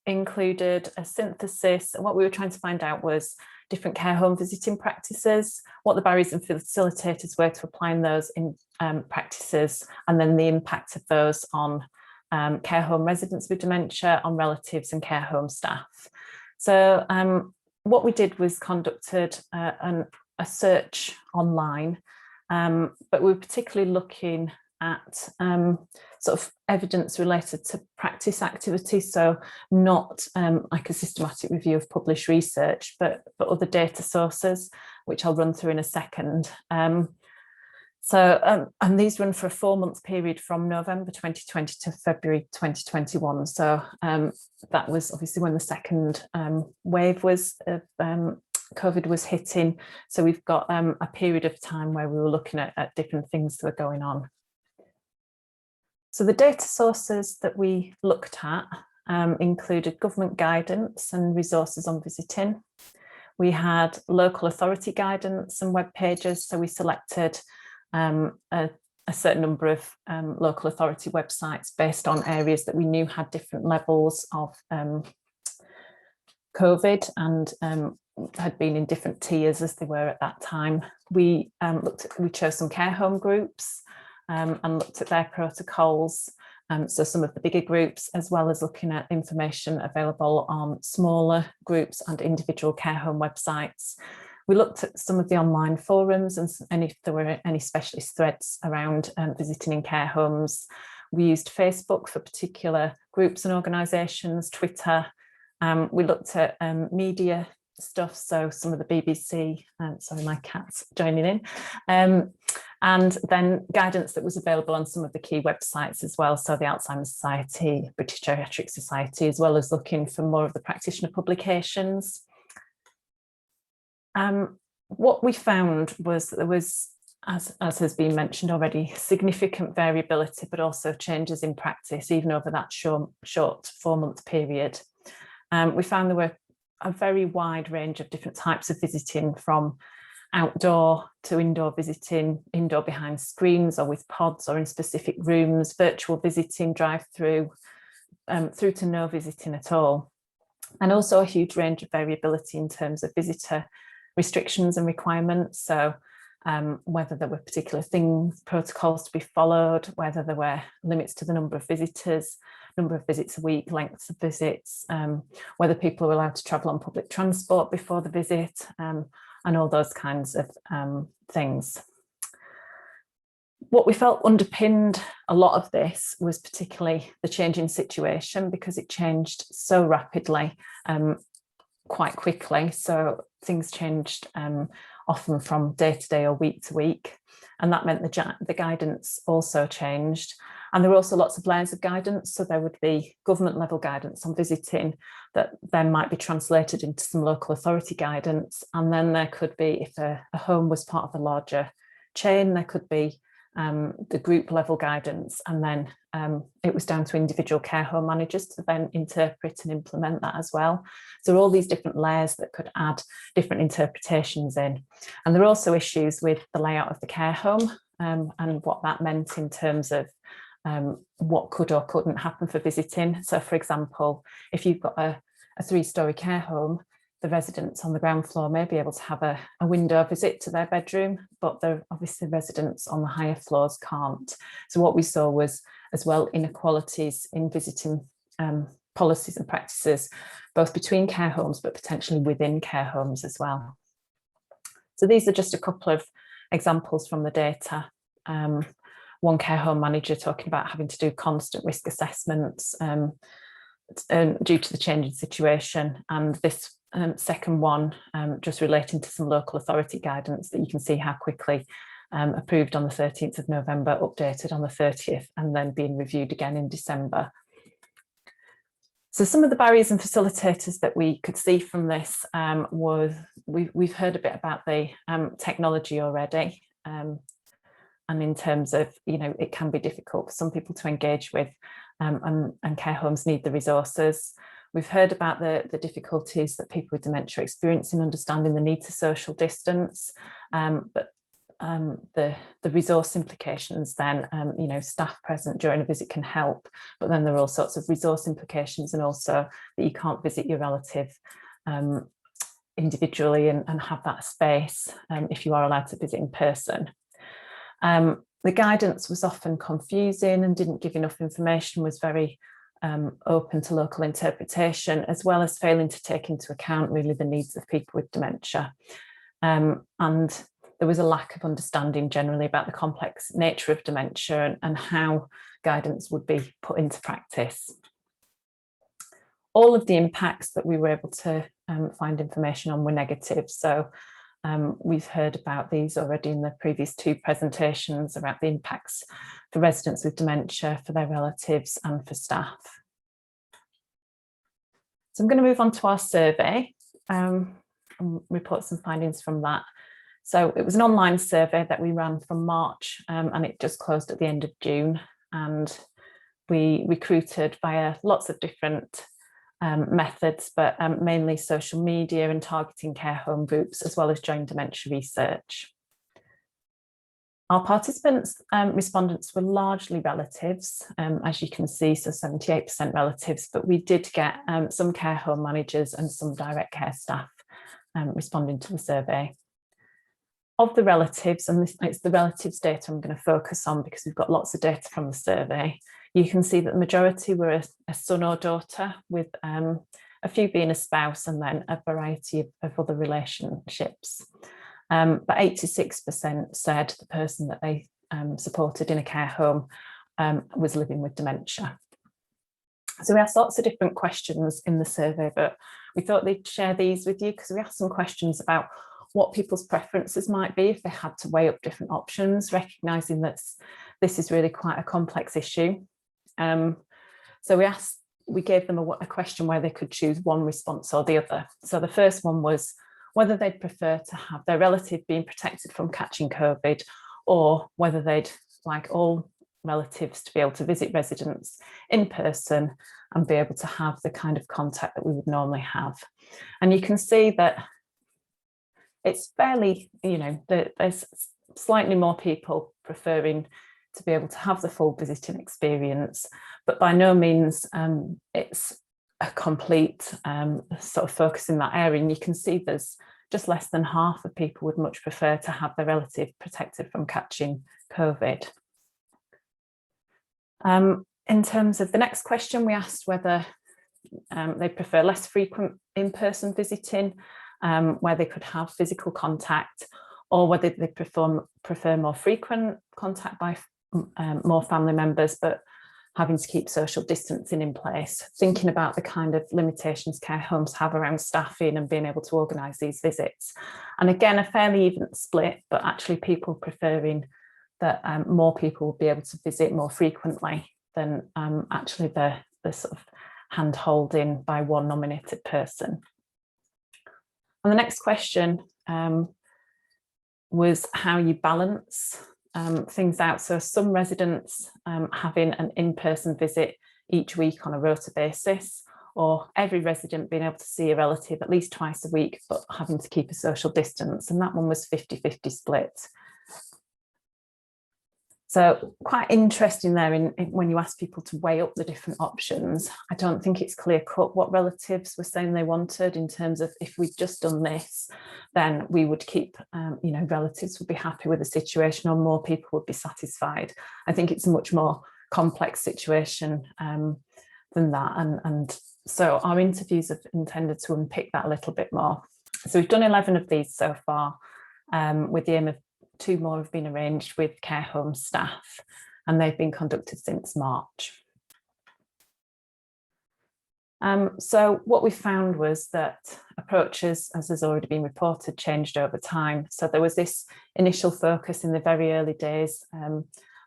included a synthesis. And what we were trying to find out was different care home visiting practices, what the barriers and facilitators were to applying those in practices, and then the impact of those on care home residents with dementia, on relatives and care home staff. So what we did was conducted a search online, but we were particularly looking at sort of evidence related to practice activities, so not like a systematic review of published research, but other data sources, which I'll run through in a second. And these run for a 4-month period from November 2020 to February 2021. So that was obviously when the second wave was COVID was hitting. So we've got a period of time where we were looking at different things that were going on. So the data sources that we looked at included government guidance and resources on visiting. We had local authority guidance and web pages. So we selected a certain number of local authority websites based on areas that we knew had different levels of COVID and had been in different tiers as they were at that time. We chose some care home groups and looked at their protocols. So some of the bigger groups, as well as looking at information available on smaller groups and individual care home websites. We looked at some of the online forums and if there were any specialist threads around visiting in care homes. We used Facebook for particular groups and organisations, Twitter. We looked at media stuff, so some of the BBC, sorry, my cat's joining in, and then guidance that was available on some of the key websites as well, so the Alzheimer's Society, British Geriatric Society, as well as looking for more of the practitioner publications. What we found was that there was, as has been mentioned already, significant variability, but also changes in practice, even over that short 4-month period. We found there were a very wide range of different types of visiting, from outdoor to indoor visiting, indoor behind screens or with pods or in specific rooms, virtual visiting, drive-through, through to no visiting at all. And also a huge range of variability in terms of visitor restrictions and requirements. So whether there were particular things, protocols to be followed, whether there were limits to the number of visitors, number of visits a week, lengths of visits, whether people were allowed to travel on public transport before the visit, and all those kinds of things. What we felt underpinned a lot of this was particularly the changing situation, because it changed so rapidly, quite quickly. So things changed often from day to day or week to week. And that meant the guidance also changed. And there were also lots of layers of guidance. So there would be government level guidance on visiting that then might be translated into some local authority guidance. And then there could be, if a home was part of a larger chain, there could be the group level guidance. And then it was down to individual care home managers to then interpret and implement that as well. So all these different layers that could add different interpretations in. And there are also issues with the layout of the care home and what that meant in terms of what could or couldn't happen for visiting. So for example, if you've got a 3-storey care home, the residents on the ground floor may be able to have a window visit to their bedroom, but obviously residents on the higher floors can't. So what we saw was as well inequalities in visiting policies and practices, both between care homes, but potentially within care homes as well. So these are just a couple of examples from the data. one care home manager talking about having to do constant risk assessments due to the changing situation, and this second one just relating to some local authority guidance that you can see how quickly approved on the 13th of November, updated on the 30th, and then being reviewed again in December. So some of the barriers and facilitators that we could see from this was, we've heard a bit about the technology already, and in terms of, you know, it can be difficult for some people to engage with, and care homes need the resources. We've heard about the difficulties that people with dementia experience in understanding the need to social distance, but the resource implications then, you know, staff present during a visit can help, but then there are all sorts of resource implications, and also that you can't visit your relative individually and have that space if you are allowed to visit in person. The guidance was often confusing and didn't give enough information, was very open to local interpretation, as well as failing to take into account really the needs of people with dementia. And there was a lack of understanding generally about the complex nature of dementia and how guidance would be put into practice. All of the impacts that we were able to find information on were negative. So we've heard about these already in the previous two presentations about the impacts for residents with dementia, for their relatives, and for staff. So I'm going to move on to our survey and report some findings from that. So it was an online survey that we ran from March, and it just closed at the end of June, and we recruited via lots of different methods, but mainly social media and targeting care home groups, as well as joint dementia research. Our participants, respondents were largely relatives, as you can see, so 78% relatives, but we did get some care home managers and some direct care staff responding to the survey. Of the relatives, and it's the relatives data I'm going to focus on because we've got lots of data from the survey, you can see that the majority were a son or daughter, with a few being a spouse, and then a variety of other relationships. But 86% said the person that they supported in a care home was living with dementia. So we asked lots of different questions in the survey, but we thought they'd share these with you because we asked some questions about what people's preferences might be if they had to weigh up different options, recognising that this is really quite a complex issue. So we gave them a question where they could choose one response or the other. So the first one was whether they'd prefer to have their relative being protected from catching COVID, or whether they'd like all relatives to be able to visit residents in person and be able to have the kind of contact that we would normally have. And you can see that it's fairly, you know, there's slightly more people preferring to be able to have the full visiting experience, but by no means it's a complete sort of focus in that area. And you can see there's just less than half of people would much prefer to have their relative protected from catching COVID. In terms of the next question, we asked whether they prefer less frequent in-person visiting, where they could have physical contact, or whether they prefer more frequent contact by more family members, but having to keep social distancing in place, thinking about the kind of limitations care homes have around staffing and being able to organise these visits. And again, a fairly even split, but actually people preferring that more people will be able to visit more frequently than actually the sort of hand-holding by one nominated person. And the next question was how you balance things out. So some residents having an in-person visit each week on a rota basis, or every resident being able to see a relative at least twice a week, but having to keep a social distance. And that one was 50-50 split. So quite interesting there in when you ask people to weigh up the different options. I don't think it's clear cut what relatives were saying they wanted in terms of if we'd just done this, then we would keep, you know, relatives would be happy with the situation or more people would be satisfied. I think it's a much more complex situation than that. And so our interviews have intended to unpick that a little bit more. So we've done 11 of these so far with the aim of 2 more have been arranged with care home staff, and they've been conducted since March. So what we found was that approaches, as has already been reported, changed over time. So there was this initial focus in the very early days,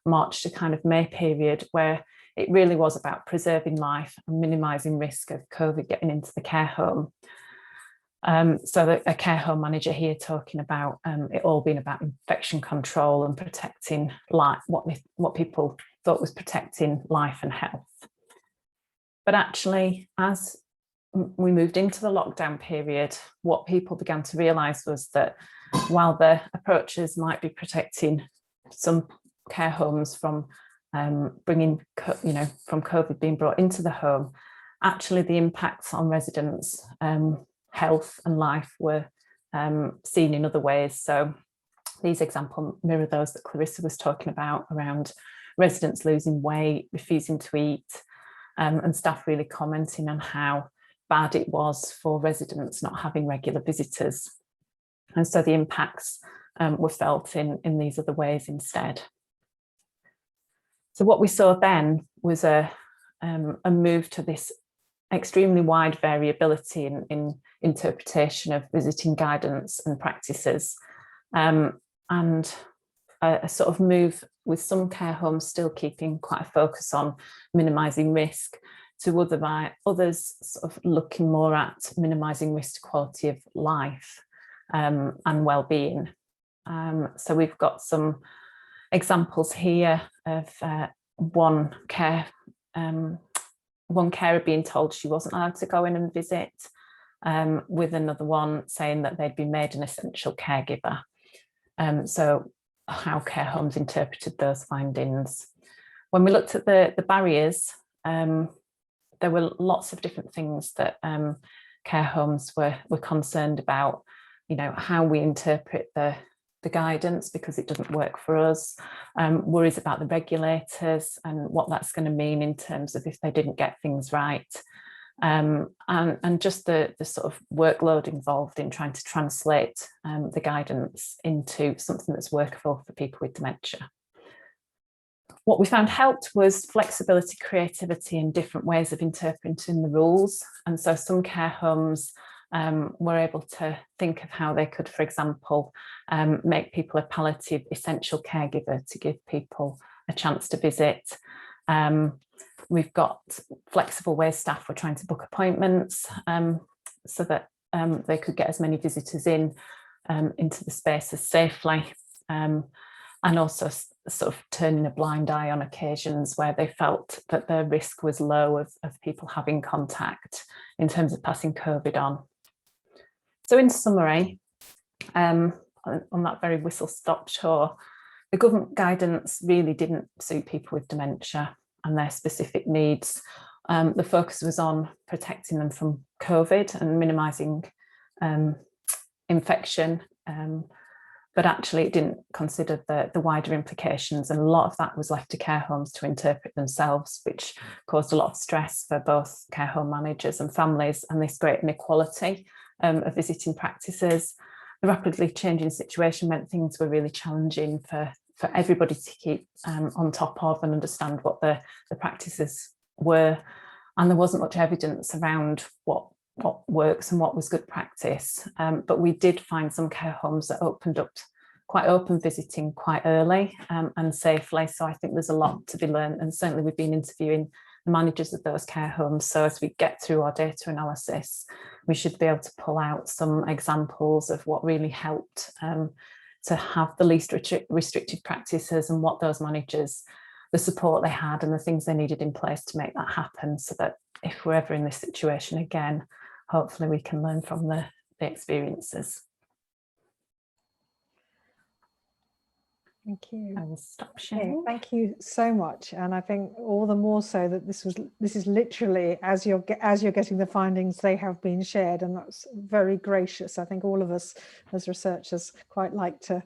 March to kind of May period, where it really was about preserving life and minimising risk of COVID getting into the care home. So a care home manager here talking about it all being about infection control and protecting life, what people thought was protecting life and health. But actually, as we moved into the lockdown period, what people began to realise was that while the approaches might be protecting some care homes from from COVID being brought into the home, actually the impacts on residents' health and life were seen in other ways. So these examples mirror those that Clarissa was talking about around residents losing weight, refusing to eat, and staff really commenting on how bad it was for residents not having regular visitors. And so the impacts were felt in these other ways instead. So what we saw then was a move to this extremely wide variability in interpretation of visiting guidance and practices, and a sort of move with some care homes still keeping quite a focus on minimising risk, to others sort of looking more at minimising risk to quality of life and well-being. So we've got some examples here of one carer being told she wasn't allowed to go in and visit, with another one saying that they'd been made an essential caregiver. So how care homes interpreted those findings. When we looked at the barriers, there were lots of different things that care homes were concerned about, how we interpret the guidance because it doesn't work for us, worries about the regulators and what that's going to mean in terms of if they didn't get things right, and just the sort of workload involved in trying to translate the guidance into something that's workable for people with dementia. What we found helped was flexibility, creativity, and different ways of interpreting the rules. And so some care homes were able to think of how they could, for example, make people a palliative essential caregiver to give people a chance to visit. We've got flexible ways staff were trying to book appointments so that they could get as many visitors into the spaces safely, and also sort of turning a blind eye on occasions where they felt that their risk was low of people having contact in terms of passing COVID on. So in summary, on that very whistle-stop tour, the government guidance really didn't suit people with dementia and their specific needs. The focus was on protecting them from COVID and minimising infection, but actually it didn't consider the wider implications, and a lot of that was left to care homes to interpret themselves, which caused a lot of stress for both care home managers and families, and this great inequality of visiting practices. The rapidly changing situation meant things were really challenging for everybody to keep on top of and understand what the practices were, and there wasn't much evidence around what works and what was good practice, but we did find some care homes that opened up quite open visiting quite early and safely. So I think there's a lot to be learned, and certainly we've been interviewing the managers of those care homes, so as we get through our data analysis we should be able to pull out some examples of what really helped to have the least restricted practices, and what those managers, the support they had and the things they needed in place to make that happen, so that if we're ever in this situation again, hopefully we can learn from the experiences. Thank you. I will stop sharing. Thank you so much, and I think all the more so that this is literally as you're getting the findings, they have been shared, and that's very gracious. I think all of us as researchers quite like to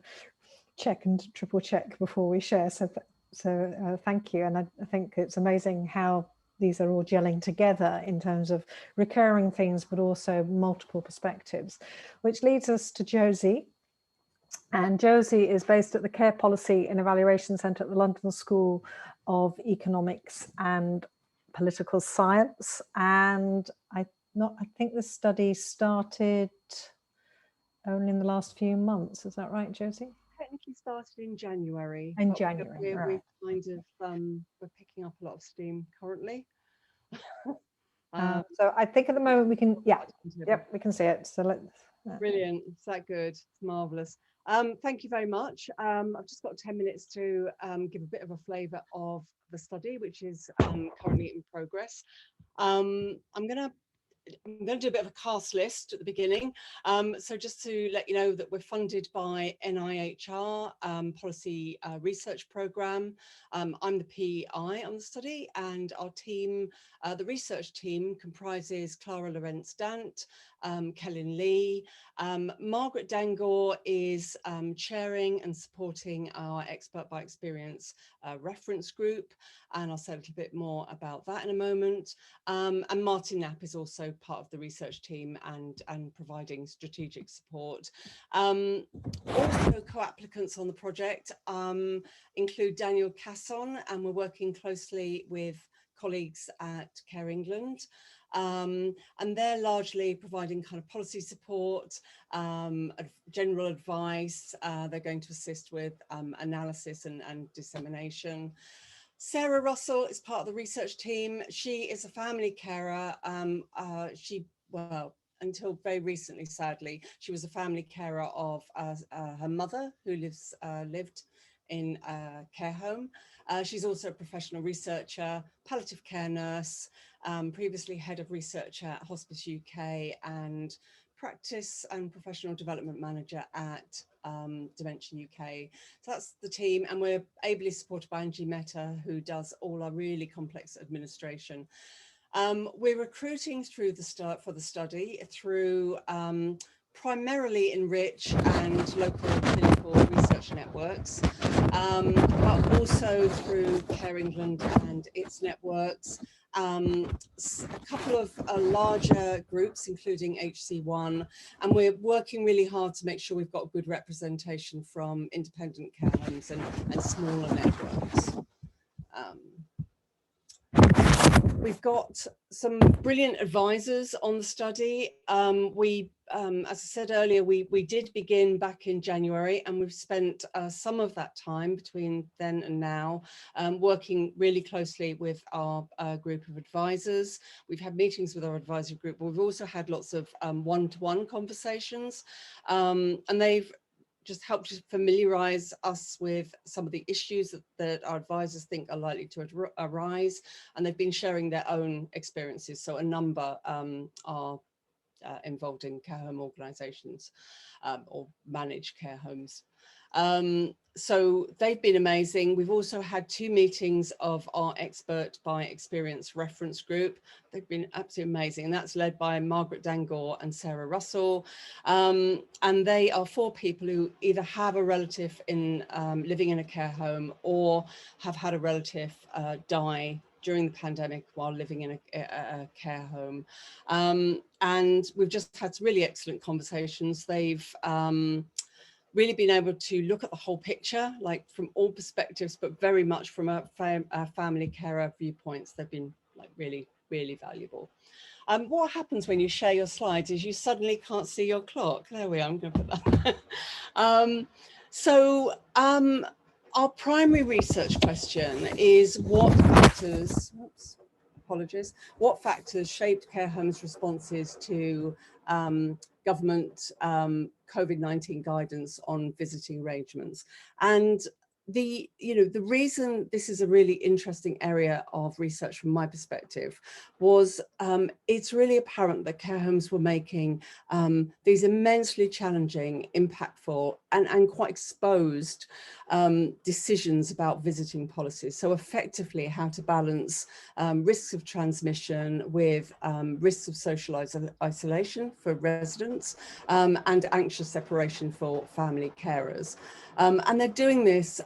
check and triple check before we share. So thank you, and I think it's amazing how these are all gelling together in terms of recurring themes, but also multiple perspectives, which leads us to Josie. And Josie is based at the Care Policy and Evaluation Centre at the London School of Economics and Political Science. And I think this study started only in the last few months. Is that right, Josie? Technically started in January. In January, we're right. kind of we're picking up a lot of steam currently. So I think at the moment we can, yeah, yep, we can see it. So let's. Brilliant. Is that good? It's marvelous. Thank you very much. I've just got 10 minutes to give a bit of a flavour of the study, which is currently in progress. I'm going to do a bit of a cast list at the beginning. So just to let you know that we're funded by NIHR Policy Research Programme. I'm the PI on the study, and our team, the research team, comprises Clara Lorenz-Dant, Kellen Lee. Margaret Dangor is chairing and supporting our Expert by Experience reference group, and I'll say a little bit more about that in a moment. And Martin Knapp is also part of the research team and providing strategic support. Also co-applicants on the project include Daniel Casson, and we're working closely with colleagues at Care England. And they're largely providing kind of policy support, general advice. They're going to assist with analysis and dissemination. Sarah Russell is part of the research team. She is a family carer. Well, until very recently, sadly, she was a family carer of her mother, who lived in a care home. She's also a professional researcher, palliative care nurse, previously head of research at Hospice UK, and practice and professional development manager at Dementia UK. So that's the team, and we're ably supported by Angie Mehta, who does all our really complex administration. We're recruiting through for the study through primarily Enrich and local clinical research networks, but also through Care England and its networks. A couple of larger groups, including HC1, and we're working really hard to make sure we've got good representation from independent care homes and smaller networks. We've got some brilliant advisors on the study. As I said earlier, we did begin back in January, and we've spent some of that time between then and now working really closely with our group of advisors. We've had meetings with our advisory group, but we've also had lots of one-to-one conversations, and they've just helped to familiarise us with some of the issues that our advisors think are likely to arise, and they've been sharing their own experiences. So a number are involved in care home organisations or manage care homes. So they've been amazing. We've also had 2 meetings of our Expert by Experience reference group. They've been absolutely amazing, and that's led by Margaret Dangor and Sarah Russell. And they are 4 people who either have a relative in living in a care home or have had a relative die during the pandemic while living in a care home. And we've just had really excellent conversations. They've really been able to look at the whole picture, like from all perspectives, but very much from a family carer viewpoints. They've been like really, really valuable. What happens when you share your slides is you suddenly can't see your clock. There we are, I'm going to put that. Our primary research question is what factors shaped care homes' responses to government COVID-19 guidance on visiting arrangements. And the reason this is a really interesting area of research from my perspective was it's really apparent that care homes were making these immensely challenging, impactful and quite exposed decisions about visiting policies. So effectively how to balance risks of transmission with risks of social isolation for residents and anxious separation for family carers. And they're doing this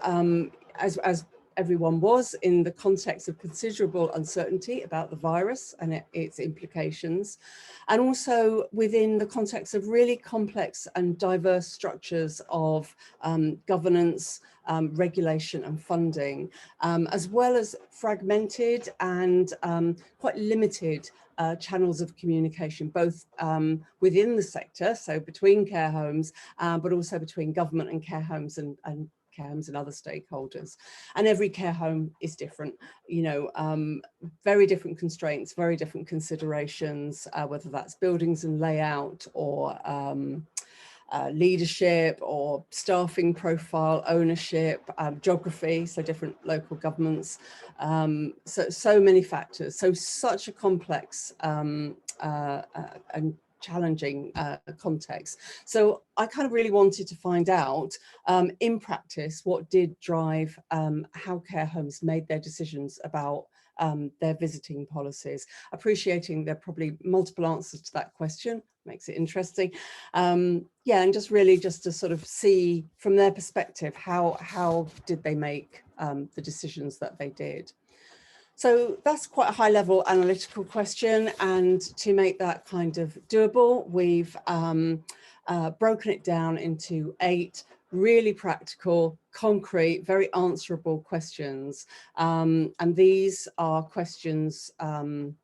as everyone was in the context of considerable uncertainty about the virus and its implications, and also within the context of really complex and diverse structures of governance, regulation and funding, as well as fragmented and quite limited channels of communication, both within the sector, so between care homes, but also between government and care homes and care homes and other stakeholders. And every care home is different, you know, very different constraints, very different considerations, whether that's buildings and layout or leadership or staffing profile, ownership, geography, so different local governments, so many factors. So such a complex and challenging context. So I kind of really wanted to find out in practice what did drive how care homes made their decisions about their visiting policies, appreciating there are probably multiple answers to that question, makes it interesting. Yeah, and just really just to sort of see from their perspective, how did they make the decisions that they did. So that's quite a high level analytical question, and to make that kind of doable, we've broken it down into 8 really practical, concrete, very answerable questions. And these are questions, come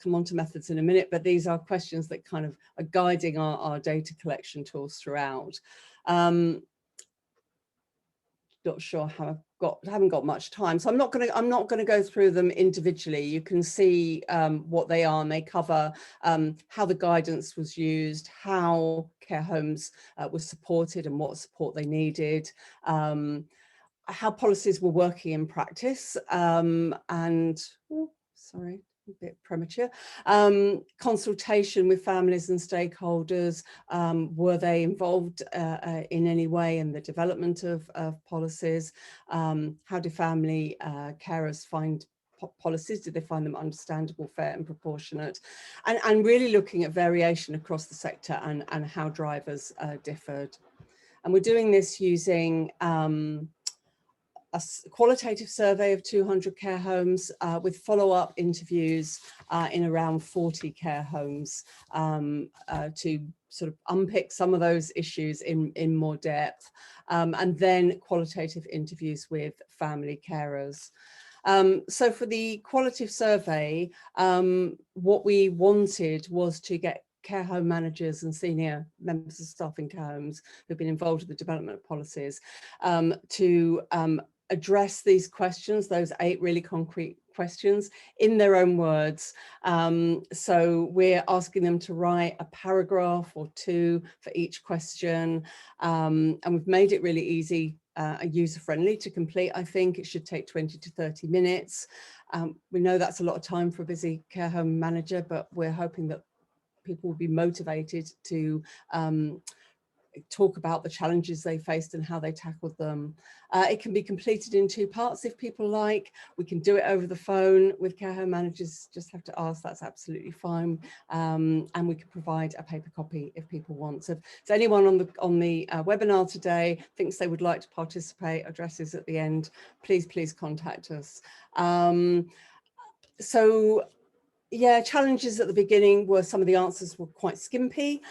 on to methods in a minute, but these are questions that kind of are guiding our data collection tools throughout. Not sure how I haven't got much time, so I'm not going to go through them individually. You can see what they are, and they cover how the guidance was used, how care homes were supported and what support they needed, how policies were working in practice, and sorry, a bit premature, consultation with families and stakeholders, were they involved in any way in the development of policies, how do family carers find policies, did they find them understandable, fair and proportionate, and really looking at variation across the sector and how drivers differed. And we're doing this using a qualitative survey of 200 care homes with follow-up interviews in around 40 care homes to sort of unpick some of those issues in more depth, and then qualitative interviews with family carers. So for the qualitative survey, what we wanted was to get care home managers and senior members of staff in care homes who've been involved with the development of policies to address these questions, those 8 really concrete questions, in their own words. So we're asking them to write a paragraph or 2 for each question, and we've made it really easy and user-friendly to complete. I think it should take 20 to 30 minutes. We know that's a lot of time for a busy care home manager, but we're hoping that people will be motivated to talk about the challenges they faced and how they tackled them. It can be completed in 2 parts if people like. We can do it over the phone with care home managers, just have to ask, that's absolutely fine. And we can provide a paper copy if people want. So if anyone on the webinar today thinks they would like to participate, addresses at the end, please contact us. So yeah, challenges at the beginning were some of the answers were quite skimpy.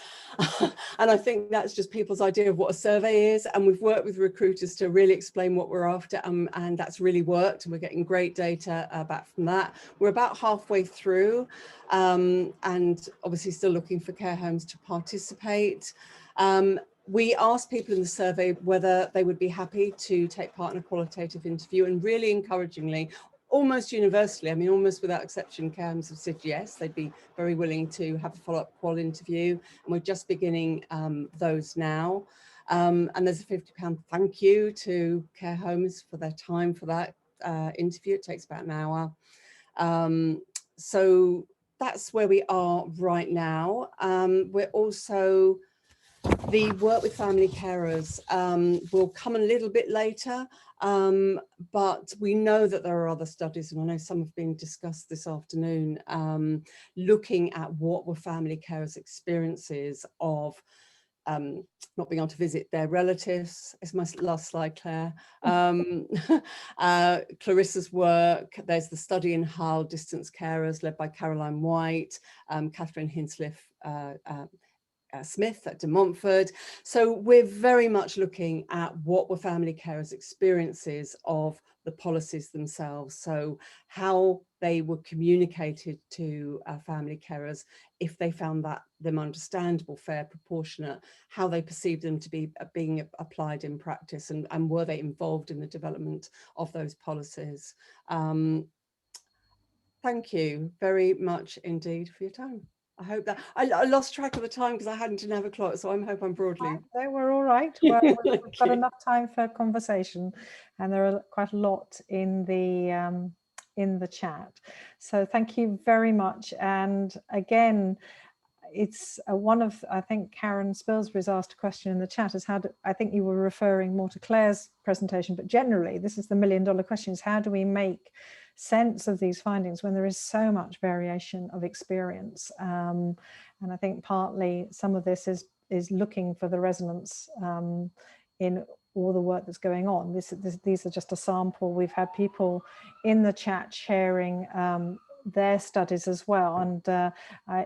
And I think that's just people's idea of what a survey is. And we've worked with recruiters to really explain what we're after, and that's really worked. And we're getting great data back from that. We're about halfway through, and obviously still looking for care homes to participate. We asked people in the survey whether they would be happy to take part in a qualitative interview, and really encouragingly, almost universally, I mean, almost without exception, care homes have said yes, they'd be very willing to have a follow-up qual interview, and we're just beginning those now. And there's a £50 thank you to care homes for their time for that interview. It takes about an hour. So that's where we are right now. We're also, the work with family carers will come a little bit later, but we know that there are other studies, and I know some have been discussed this afternoon, looking at what were family carers' experiences of not being able to visit their relatives. It's my last slide, Claire. Clarissa's work, there's the study in Hull, distance carers, led by Caroline White, Catherine Hinsliff Smith at De Montfort. So we're very much looking at what were family carers' experiences of the policies themselves. So how they were communicated to family carers, if they found them understandable, fair, proportionate, how they perceived them to be being applied in practice, and were they involved in the development of those policies. Thank you very much indeed for your time. I hope that I lost track of the time because I hadn't an hour clock, so I hope I'm broadly. They were all right. Well, we've got enough time for conversation, and there are quite a lot in the chat. So thank you very much. And again, it's one of, I think Karen Spilsbury's asked a question in the chat, is I think you were referring more to Claire's presentation, but generally this is the million-dollar question, is how do we make sense of these findings when there is so much variation of experience? And I think partly some of this is looking for the resonance in all the work that's going on. These are just a sample. We've had people in the chat sharing their studies as well, and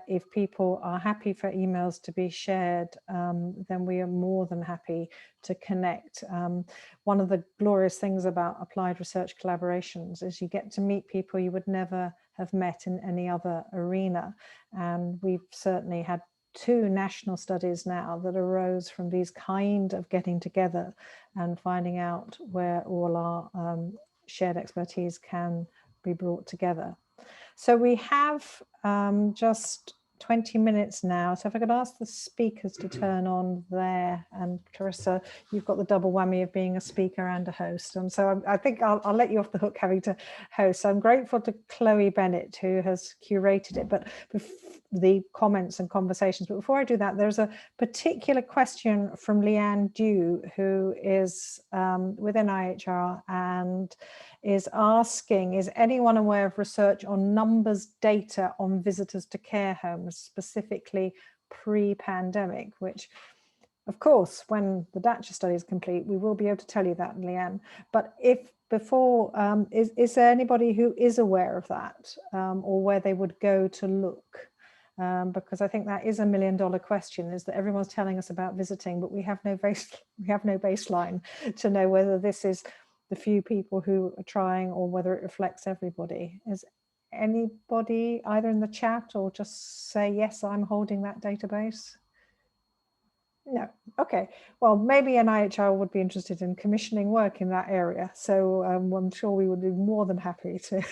if people are happy for emails to be shared, then we are more than happy to connect. One of the glorious things about applied research collaborations is you get to meet people you would never have met in any other arena, and we've certainly had 2 national studies now that arose from these kind of getting together and finding out where all our shared expertise can be brought together. So we have just 20 minutes now. So if I could ask the speakers to turn on there, and Clarissa, you've got the double whammy of being a speaker and a host. And so I think I'll let you off the hook having to host. So I'm grateful to Chloe Bennett, who has curated it, but the comments and conversations. But before I do that, there's a particular question from Leanne Dew, who is with NIHR and is asking, is anyone aware of research on numbers data on visitors to care homes, specifically pre-pandemic, which of course, when the Datcher study is complete, we will be able to tell you that, Leanne. But if before, is there anybody who is aware of that, or where they would go to look? Because I think that is a million-dollar question, is that everyone's telling us about visiting, but we have no baseline to know whether this is the few people who are trying or whether it reflects everybody. Is anybody either in the chat or just say, yes, I'm holding that database? No. Okay. Well, maybe NIHR would be interested in commissioning work in that area. So I'm sure we would be more than happy to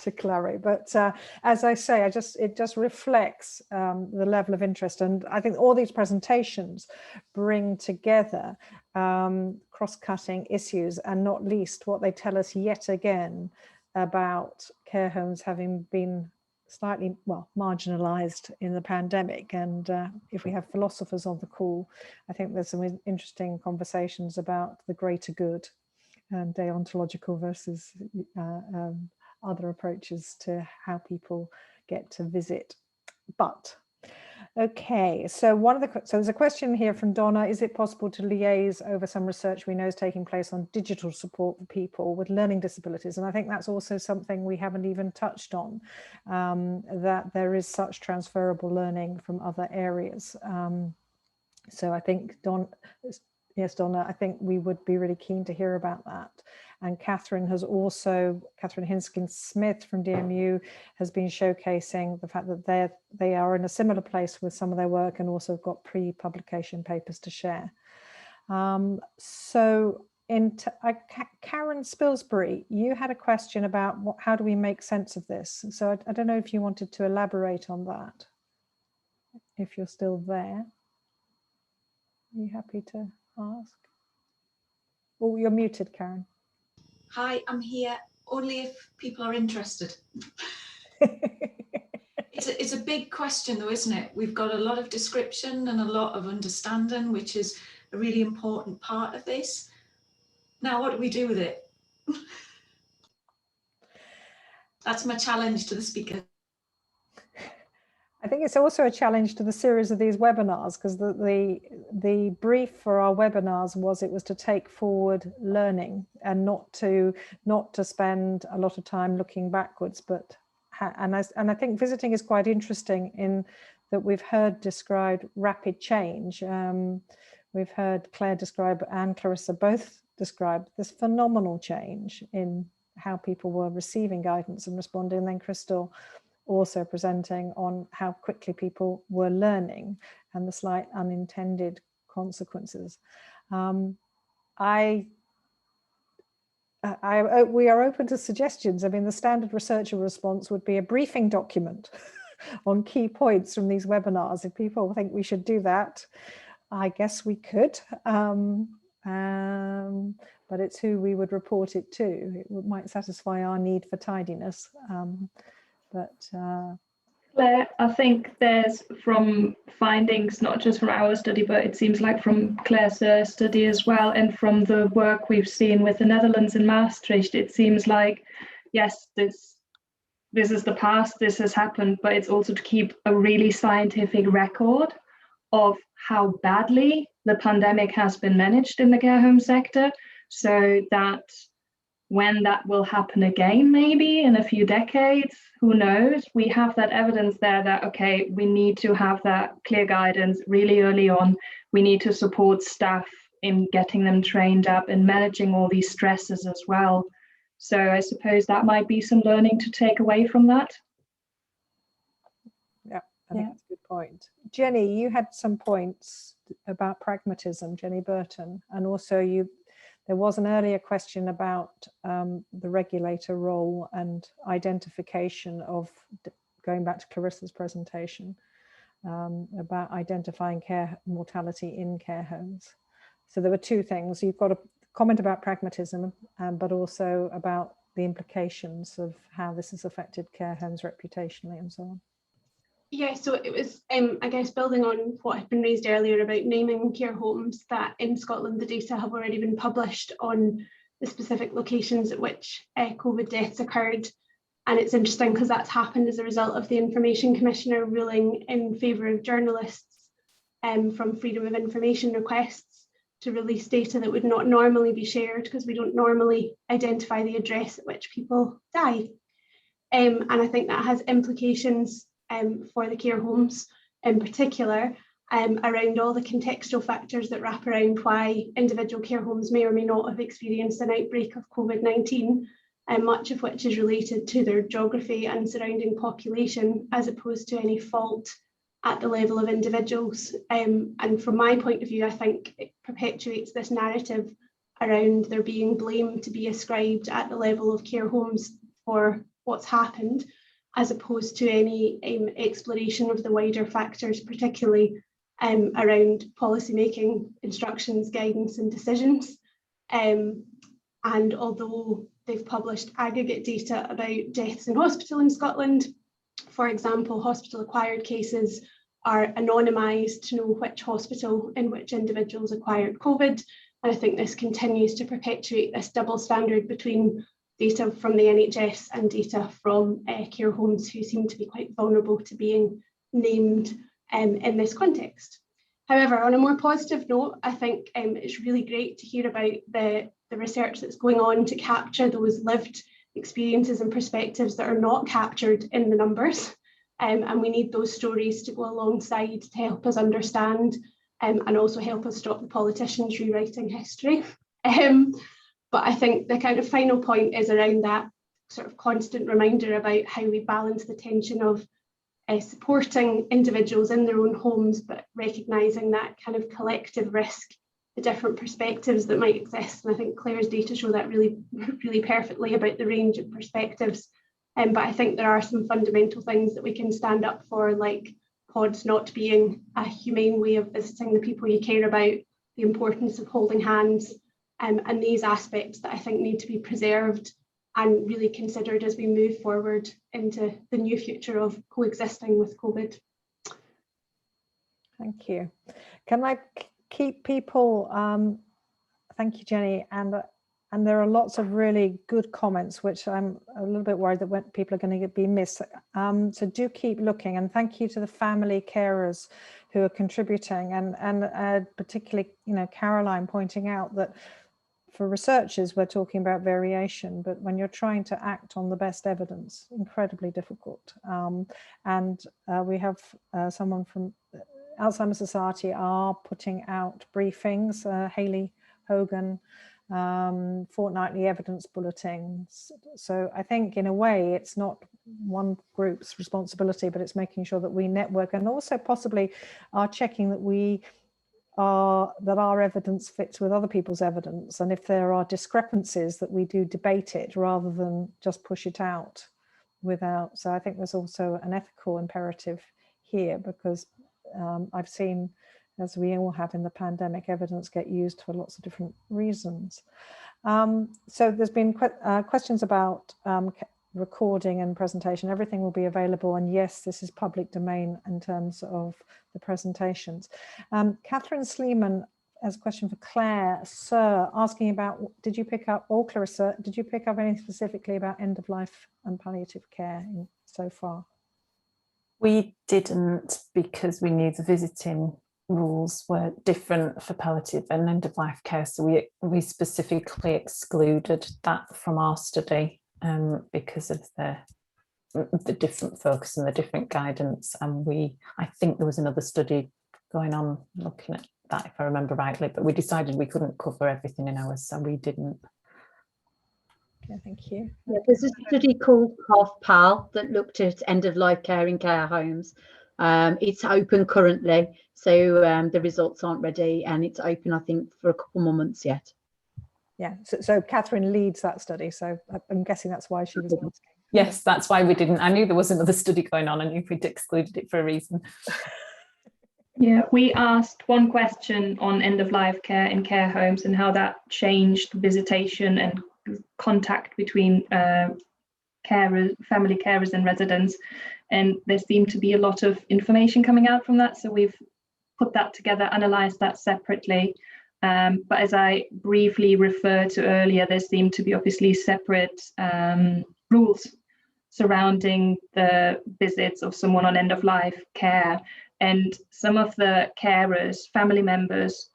to Clary. But as I say, it just reflects the level of interest. And I think all these presentations bring together cross-cutting issues, and not least what they tell us yet again about care homes having been slightly, well, marginalized in the pandemic. And if we have philosophers on the call, I think there's some interesting conversations about the greater good and deontological versus other approaches to how people get to visit. But okay, so there's a question here from Donna. Is it possible to liaise over some research we know is taking place on digital support for people with learning disabilities? And I think that's also something we haven't even touched on, that there is such transferable learning from other areas. So I think yes, Donna, I think we would be really keen to hear about that. And Catherine Hinskins Smith from DMU has been showcasing the fact that they are in a similar place with some of their work, and also got pre-publication papers to share. Karen Spilsbury, you had a question about how do we make sense of this? So I don't know if you wanted to elaborate on that, if you're still there. Are you happy to ask? Oh, you're muted, Karen. Hi, I'm here only if people are interested. It's a big question though, isn't it? We've got a lot of description and a lot of understanding, which is a really important part of this. Now, what do we do with it? That's my challenge to the speaker. I think it's also a challenge to the series of these webinars, because the brief for our webinars was it was to take forward learning and not to spend a lot of time looking backwards. But and I think visiting is quite interesting in that we've heard described rapid change. We've heard Claire describe and Clarissa both describe this phenomenal change in how people were receiving guidance and responding, and then Crystal also presenting on how quickly people were learning and the slight unintended consequences. We are open to suggestions. I mean, the standard researcher response would be a briefing document on key points from these webinars. If people think we should do that, I guess we could. But it's who we would report it to. It might satisfy our need for tidiness. Claire, I think there's, from findings, not just from our study, but it seems like from Claire's study as well, and from the work we've seen with the Netherlands and Maastricht, it seems like, yes, this is the past, this has happened, but it's also to keep a really scientific record of how badly the pandemic has been managed in the care home sector, so that when that will happen again, maybe in a few decades, who knows, we have that evidence there that, okay, we need to have that clear guidance really early on. We need to support staff in getting them trained up and managing all these stresses as well. So I suppose that might be some learning to take away from that. Yeah, I think that's a good point. Jenny, you had some points about pragmatism, Jenny Burton, and also there was an earlier question about the regulator role and identification of, going back to Clarissa's presentation, about identifying care mortality in care homes. So there were two things. You've got a comment about pragmatism, but also about the implications of how this has affected care homes reputationally and so on. Yeah, so it was, I guess, building on what had been raised earlier about naming care homes, that in Scotland the data have already been published on the specific locations at which COVID deaths occurred. And it's interesting because that's happened as a result of the Information Commissioner ruling in favour of journalists from freedom of information requests to release data that would not normally be shared, because we don't normally identify the address at which people die. And I think that has implications for the care homes in particular, around all the contextual factors that wrap around why individual care homes may or may not have experienced an outbreak of COVID-19, and much of which is related to their geography and surrounding population, as opposed to any fault at the level of individuals. And from my point of view, I think it perpetuates this narrative around there being blame to be ascribed at the level of care homes for what's happened, as opposed to any exploration of the wider factors, particularly around policymaking, instructions, guidance and decisions. And although they've published aggregate data about deaths in hospital in Scotland, for example, hospital acquired cases are anonymised to know which hospital in which individuals acquired COVID. And I think this continues to perpetuate this double standard between data from the NHS and data from care homes, who seem to be quite vulnerable to being named in this context. However, on a more positive note, I think it's really great to hear about the research that's going on to capture those lived experiences and perspectives that are not captured in the numbers. And we need those stories to go alongside to help us understand and also help us stop the politicians rewriting history. But I think the kind of final point is around that sort of constant reminder about how we balance the tension of supporting individuals in their own homes, but recognising that kind of collective risk, the different perspectives that might exist. And I think Claire's data show that really, really perfectly about the range of perspectives. But I think there are some fundamental things that we can stand up for, like pods not being a humane way of visiting the people you care about, the importance of holding hands, and these aspects that I think need to be preserved and really considered as we move forward into the new future of coexisting with COVID. Thank you. Can I keep people, thank you, Jenny, and and there are lots of really good comments, which I'm a little bit worried that when people are going to be missed. So do keep looking, and thank you to the family carers who are contributing, and particularly, Caroline pointing out that for researchers, we're talking about variation, but when you're trying to act on the best evidence, incredibly difficult. We have someone from Alzheimer's Society are putting out briefings, Hayley Hogan, fortnightly evidence bulletins. So I think in a way it's not one group's responsibility, but it's making sure that we network, and also possibly are checking that that our evidence fits with other people's evidence, and if there are discrepancies that we do debate it rather than just push it out without. So I think there's also an ethical imperative here, because I've seen, as we all have in the pandemic, evidence get used for lots of different reasons. So there's been questions about recording and presentation. Everything will be available, and yes, this is public domain in terms of the presentations. Catherine Sleeman has a question for Claire. Sir, asking about, did you pick up, or Clarissa, did you pick up anything specifically about end of life and palliative care so far? We didn't, because we knew the visiting rules were different for palliative and end of life care, so we specifically excluded that from our study because of the different focus and the different guidance. And I think there was another study going on looking at that, if I remember rightly, but we decided we couldn't cover everything in ours, so we didn't. Okay, thank you. Yeah, there's a study called Half-PAL that looked at end-of-life care in care homes. It's open currently, so the results aren't ready, and it's open, I think, for a couple more months yet. Yeah, so Catherine leads that study, so I'm guessing that's why she was asking. Yes, that's why we didn't. I knew there was another study going on. I knew we'd excluded it for a reason. Yeah, we asked one question on end-of-life care in care homes and how that changed visitation and contact between carers, family carers and residents, and there seemed to be a lot of information coming out from that, so we've put that together, analysed that separately. But as I briefly referred to earlier, there seemed to be obviously separate rules surrounding the visits of someone on end-of-life care, and some of the carers, family members,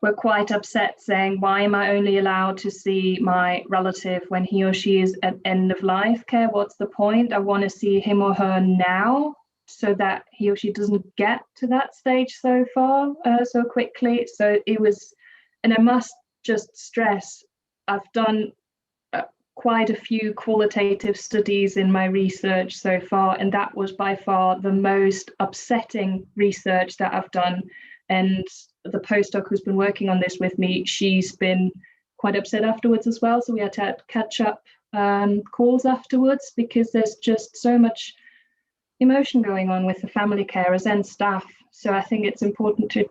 were quite upset, saying, why am I only allowed to see my relative when he or she is at end-of-life care? What's the point? I want to see him or her now, so that he or she doesn't get to that stage so quickly. So it was, and I must just stress, I've done quite a few qualitative studies in my research so far, and that was by far the most upsetting research that I've done. And the postdoc who's been working on this with me, she's been quite upset afterwards as well. So we had to catch up calls afterwards, because there's just so much emotion going on with the family carers and staff. So I think it's important to,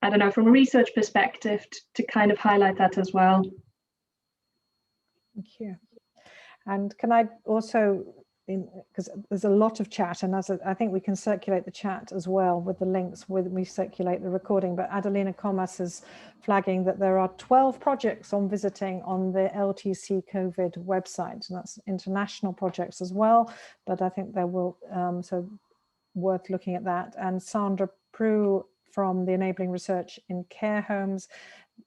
I don't know, from a research perspective, to kind of highlight that as well. Thank you. And can I also, because there's a lot of chat, and I think we can circulate the chat as well with the links when we circulate the recording, but Adelina Comas is flagging that there are 12 projects on visiting on the LTC COVID website, and that's international projects as well, but I think there will, so worth looking at that. And Sandra Prue from the Enabling Research in Care Homes.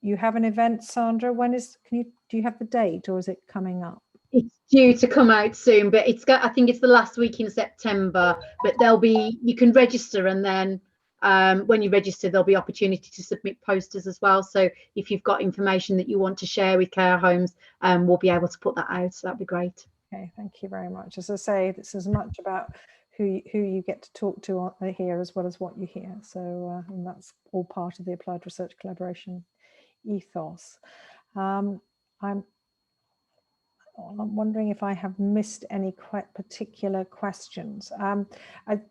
You have an event, Sandra. When is, do you have the date, or is it coming up? It's due to come out soon, but I think it's the last week in September, but you can register, and then when you register, there'll be opportunity to submit posters as well. So if you've got information that you want to share with care homes, we'll be able to put that out. So that'd be great. Okay, thank you very much. As I say, this is much about who you get to talk to here, as well as what you hear. So and that's all part of the applied research collaboration ethos. I'm wondering if I have missed any particular questions.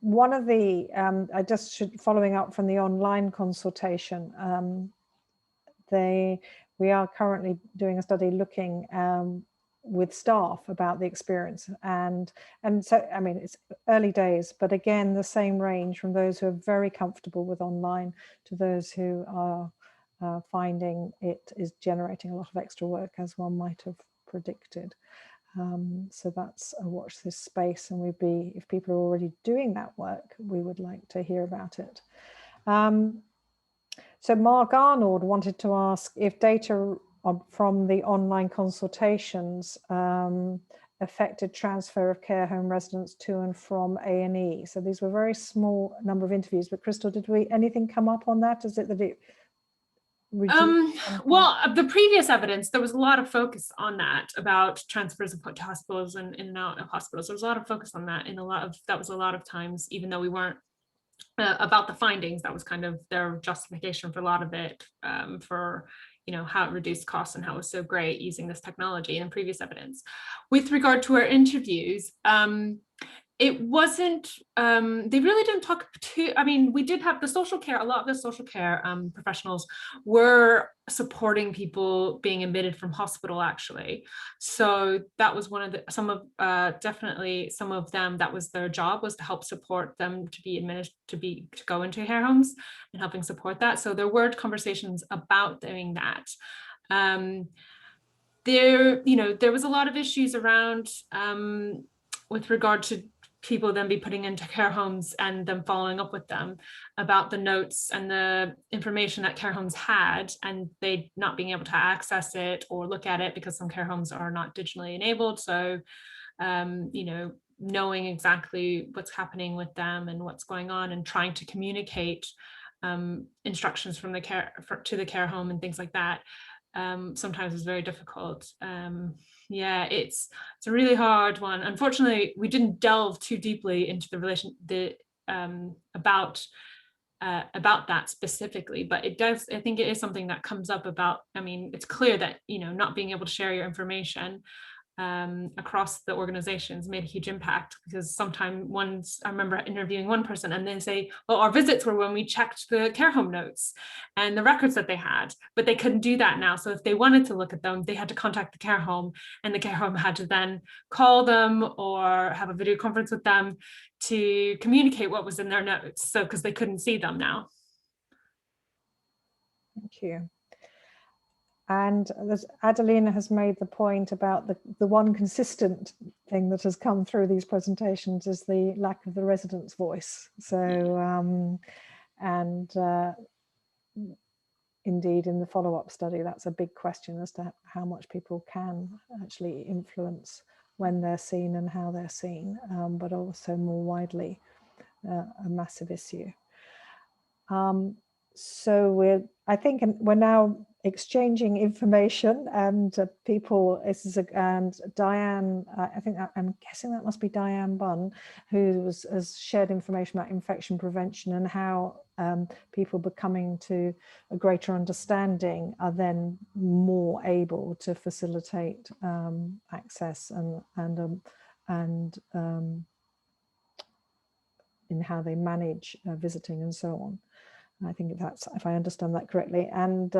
One of the, following up from the online consultation, we are currently doing a study looking with staff about the experience, and so, I mean, it's early days, but again, the same range from those who are very comfortable with online to those who are finding it is generating a lot of extra work, as one might have predicted. So that's a watch this space, and if people are already doing that work, we would like to hear about it. So Mark Arnold wanted to ask if data from the online consultations affected transfer of care home residents to and from A&E. So these were very small number of interviews, but Crystal, did anything come up on that? Is it that it well, the previous evidence, there was a lot of focus on that, about transfers of put to hospitals and in and out of hospitals. There was a lot of focus on that, and that was a lot of times, even though we weren't about the findings, that was kind of their justification for a lot of it, for how it reduced costs and how it was so great using this technology in previous evidence. With regard to our interviews, it wasn't, they really didn't talk to, we did have the social care, a lot of the social care professionals were supporting people being admitted from hospital, actually. So that was one of the, definitely some of them, that was their job, was to help support them to be admitted, to go into care homes and helping support that. So there were conversations about doing that. There was a lot of issues around with regard to people then be putting into care homes and then following up with them about the notes and the information that care homes had, and they not being able to access it or look at it because some care homes are not digitally enabled. So, knowing exactly what's happening with them and what's going on, and trying to communicate instructions from the to the care home and things like that, sometimes is very difficult. Yeah, it's a really hard one. Unfortunately, we didn't delve too deeply into about that specifically, but it does, I think it is something that comes up about, it's clear that, not being able to share your information across the organizations made a huge impact, because sometimes I remember interviewing one person and they say, well, our visits were when we checked the care home notes and the records that they had, but they couldn't do that now. So if they wanted to look at them, they had to contact the care home, and the care home had to then call them or have a video conference with them to communicate what was in their notes. So because they couldn't see them now. Thank you. And Adelina has made the point about the one consistent thing that has come through these presentations is the lack of the resident's voice. So, indeed, in the follow-up study, that's a big question as to how much people can actually influence when they're seen and how they're seen, but also more widely, a massive issue. So I think we're now exchanging information, and people, and Diane, I'm guessing that must be Diane Bunn, who has shared information about infection prevention and how people becoming to a greater understanding are then more able to facilitate access and in how they manage visiting and so on. I think that's, if I understand that correctly. And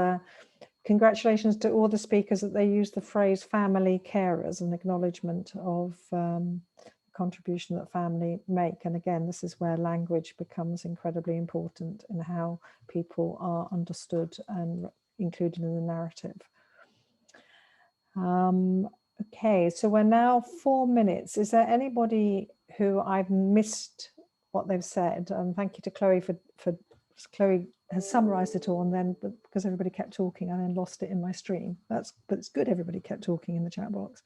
congratulations to all the speakers that they use the phrase family carers, an acknowledgement of the contribution that family make. And again, this is where language becomes incredibly important in how people are understood and included in the narrative. Okay, so we're now 4 minutes. Is there anybody who I've missed what they've said? Thank you to Chloe for Chloe has summarized it all, and then because everybody kept talking, I then lost it in my stream. But it's good everybody kept talking in the chat box.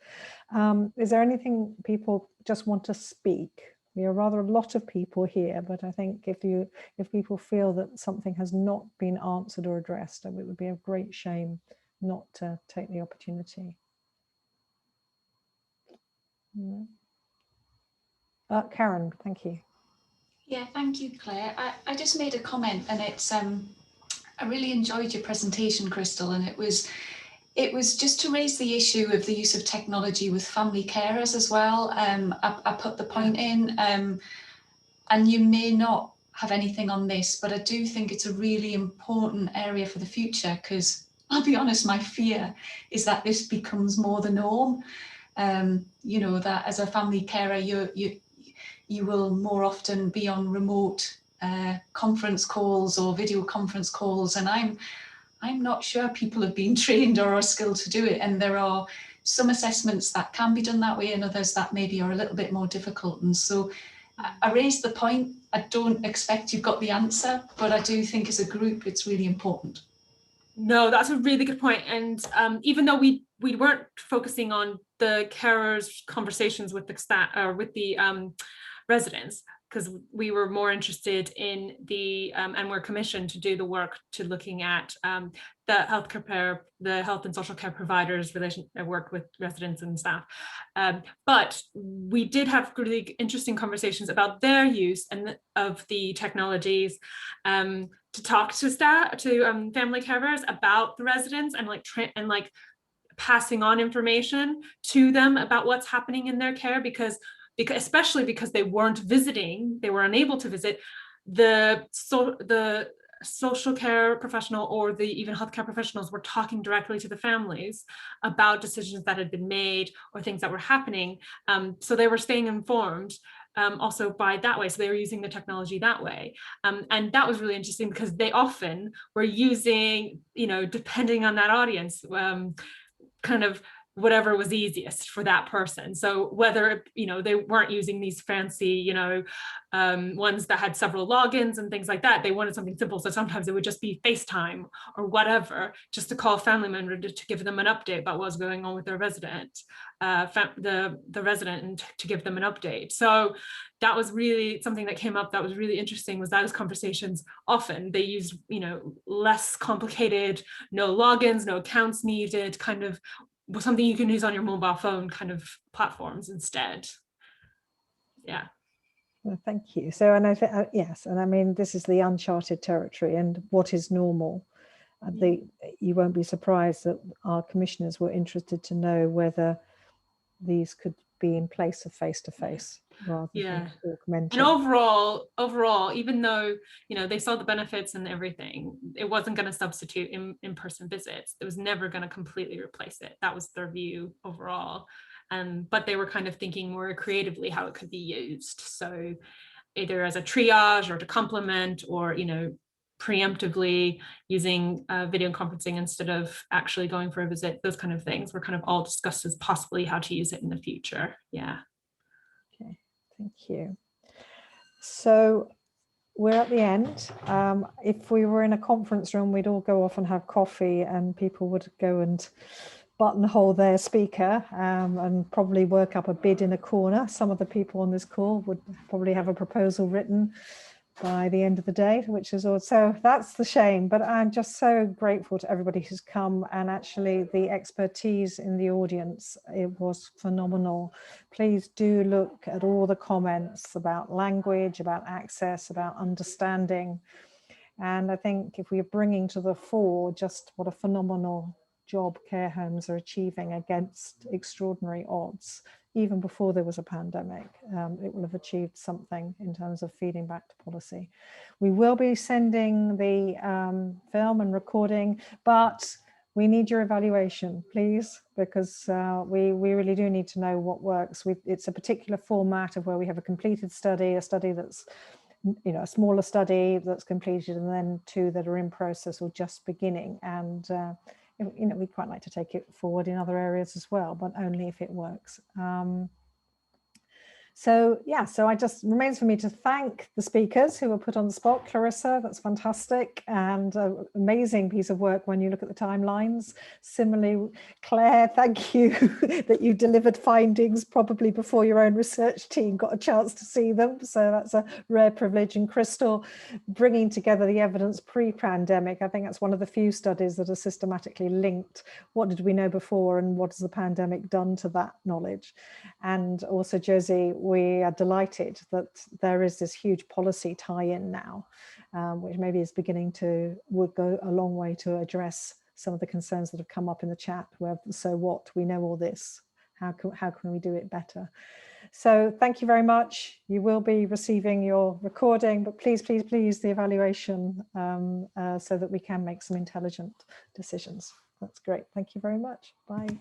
Is there anything people just want to speak? We are rather a lot of people here, but I think if people feel that something has not been answered or addressed, it would be a great shame not to take the opportunity. Karen, thank you. Yeah, thank you, Claire. I just made a comment, and it's I really enjoyed your presentation, Crystal, and it was just to raise the issue of the use of technology with family carers as well. I put the point in, and you may not have anything on this, but I do think it's a really important area for the future, because I'll be honest, my fear is that this becomes more the norm. That as a family carer, you will more often be on remote conference calls or video conference calls, and I'm not sure people have been trained or are skilled to do it. And there are some assessments that can be done that way and others that maybe are a little bit more difficult. And so I raised the point. I don't expect you've got the answer, but I do think as a group, it's really important. No, that's a really good point. And even though we weren't focusing on the carers' conversations with the staff or with the residents, because we were more interested in the and we're commissioned to do the work to looking at the health and social care providers work with residents and staff. But we did have really interesting conversations about their use of the technologies to talk to staff, to family carers about the residents and like passing on information to them about what's happening in their care, because especially because they weren't visiting, they were unable to visit, the social care professional or the even healthcare professionals were talking directly to the families about decisions that had been made or things that were happening. So they were staying informed also by that way. So they were using the technology that way. And that was really interesting because they often were using, depending on that audience, kind of whatever was easiest for that person. So whether, they weren't using these fancy, ones that had several logins and things like that, they wanted something simple. So sometimes it would just be FaceTime or whatever, just to call a family member to give them an update about what's going on with their resident, the resident, and to give them an update. So that was really something that came up that was really interesting, was those conversations. Often they use, less complicated, no logins, no accounts needed, kind of something you can use on your mobile phone kind of platforms instead. Yeah. Well, thank you. So, and I think, yes, and I mean, this is the uncharted territory and what is normal. You won't be surprised that our commissioners were interested to know whether these could be in place of face-to-face rather than augmented. And overall, even though, they saw the benefits and everything, it wasn't going to substitute in-person visits. It was never going to completely replace it. That was their view overall. But they were kind of thinking more creatively how it could be used. So either as a triage or to complement, or, preemptively using video conferencing instead of actually going for a visit. Those kind of things were kind of all discussed as possibly how to use it in the future. Yeah. Okay, thank you. So we're at the end. If we were in a conference room, we'd all go off and have coffee, and people would go and buttonhole their speaker and probably work up a bid in a corner. Some of the people on this call would probably have a proposal written by the end of the day, which is also, that's the shame. But I'm just so grateful to everybody who's come, and actually the expertise in the audience, it was phenomenal. Please do look at all the comments about language, about access, about understanding. And I think if we're bringing to the fore just what a phenomenal job care homes are achieving against extraordinary odds, even before there was a pandemic, it will have achieved something in terms of feeding back to policy. We will be sending the film and recording, but we need your evaluation, please, because we really do need to know what works. It's a particular format of where we have a completed study, a study that's, a smaller study that's completed, and then 2 that are in process or just beginning. And we'd quite like to take it forward in other areas as well, but only if it works. So I just remains for me to thank the speakers who were put on the spot. Clarissa, that's fantastic, and an amazing piece of work when you look at the timelines. Similarly, Claire, thank you that you delivered findings probably before your own research team got a chance to see them. So that's a rare privilege. And Crystal, bringing together the evidence pre-pandemic. I think that's one of the few studies that are systematically linked. What did we know before, and what has the pandemic done to that knowledge? And also Josie, we are delighted that there is this huge policy tie-in now, which maybe is would go a long way to address some of the concerns that have come up in the chat, where, so what, we know all this, how can we do it better? So thank you very much. You will be receiving your recording, but please, please, please, the evaluation, so that we can make some intelligent decisions. That's great. Thank you very much. Bye.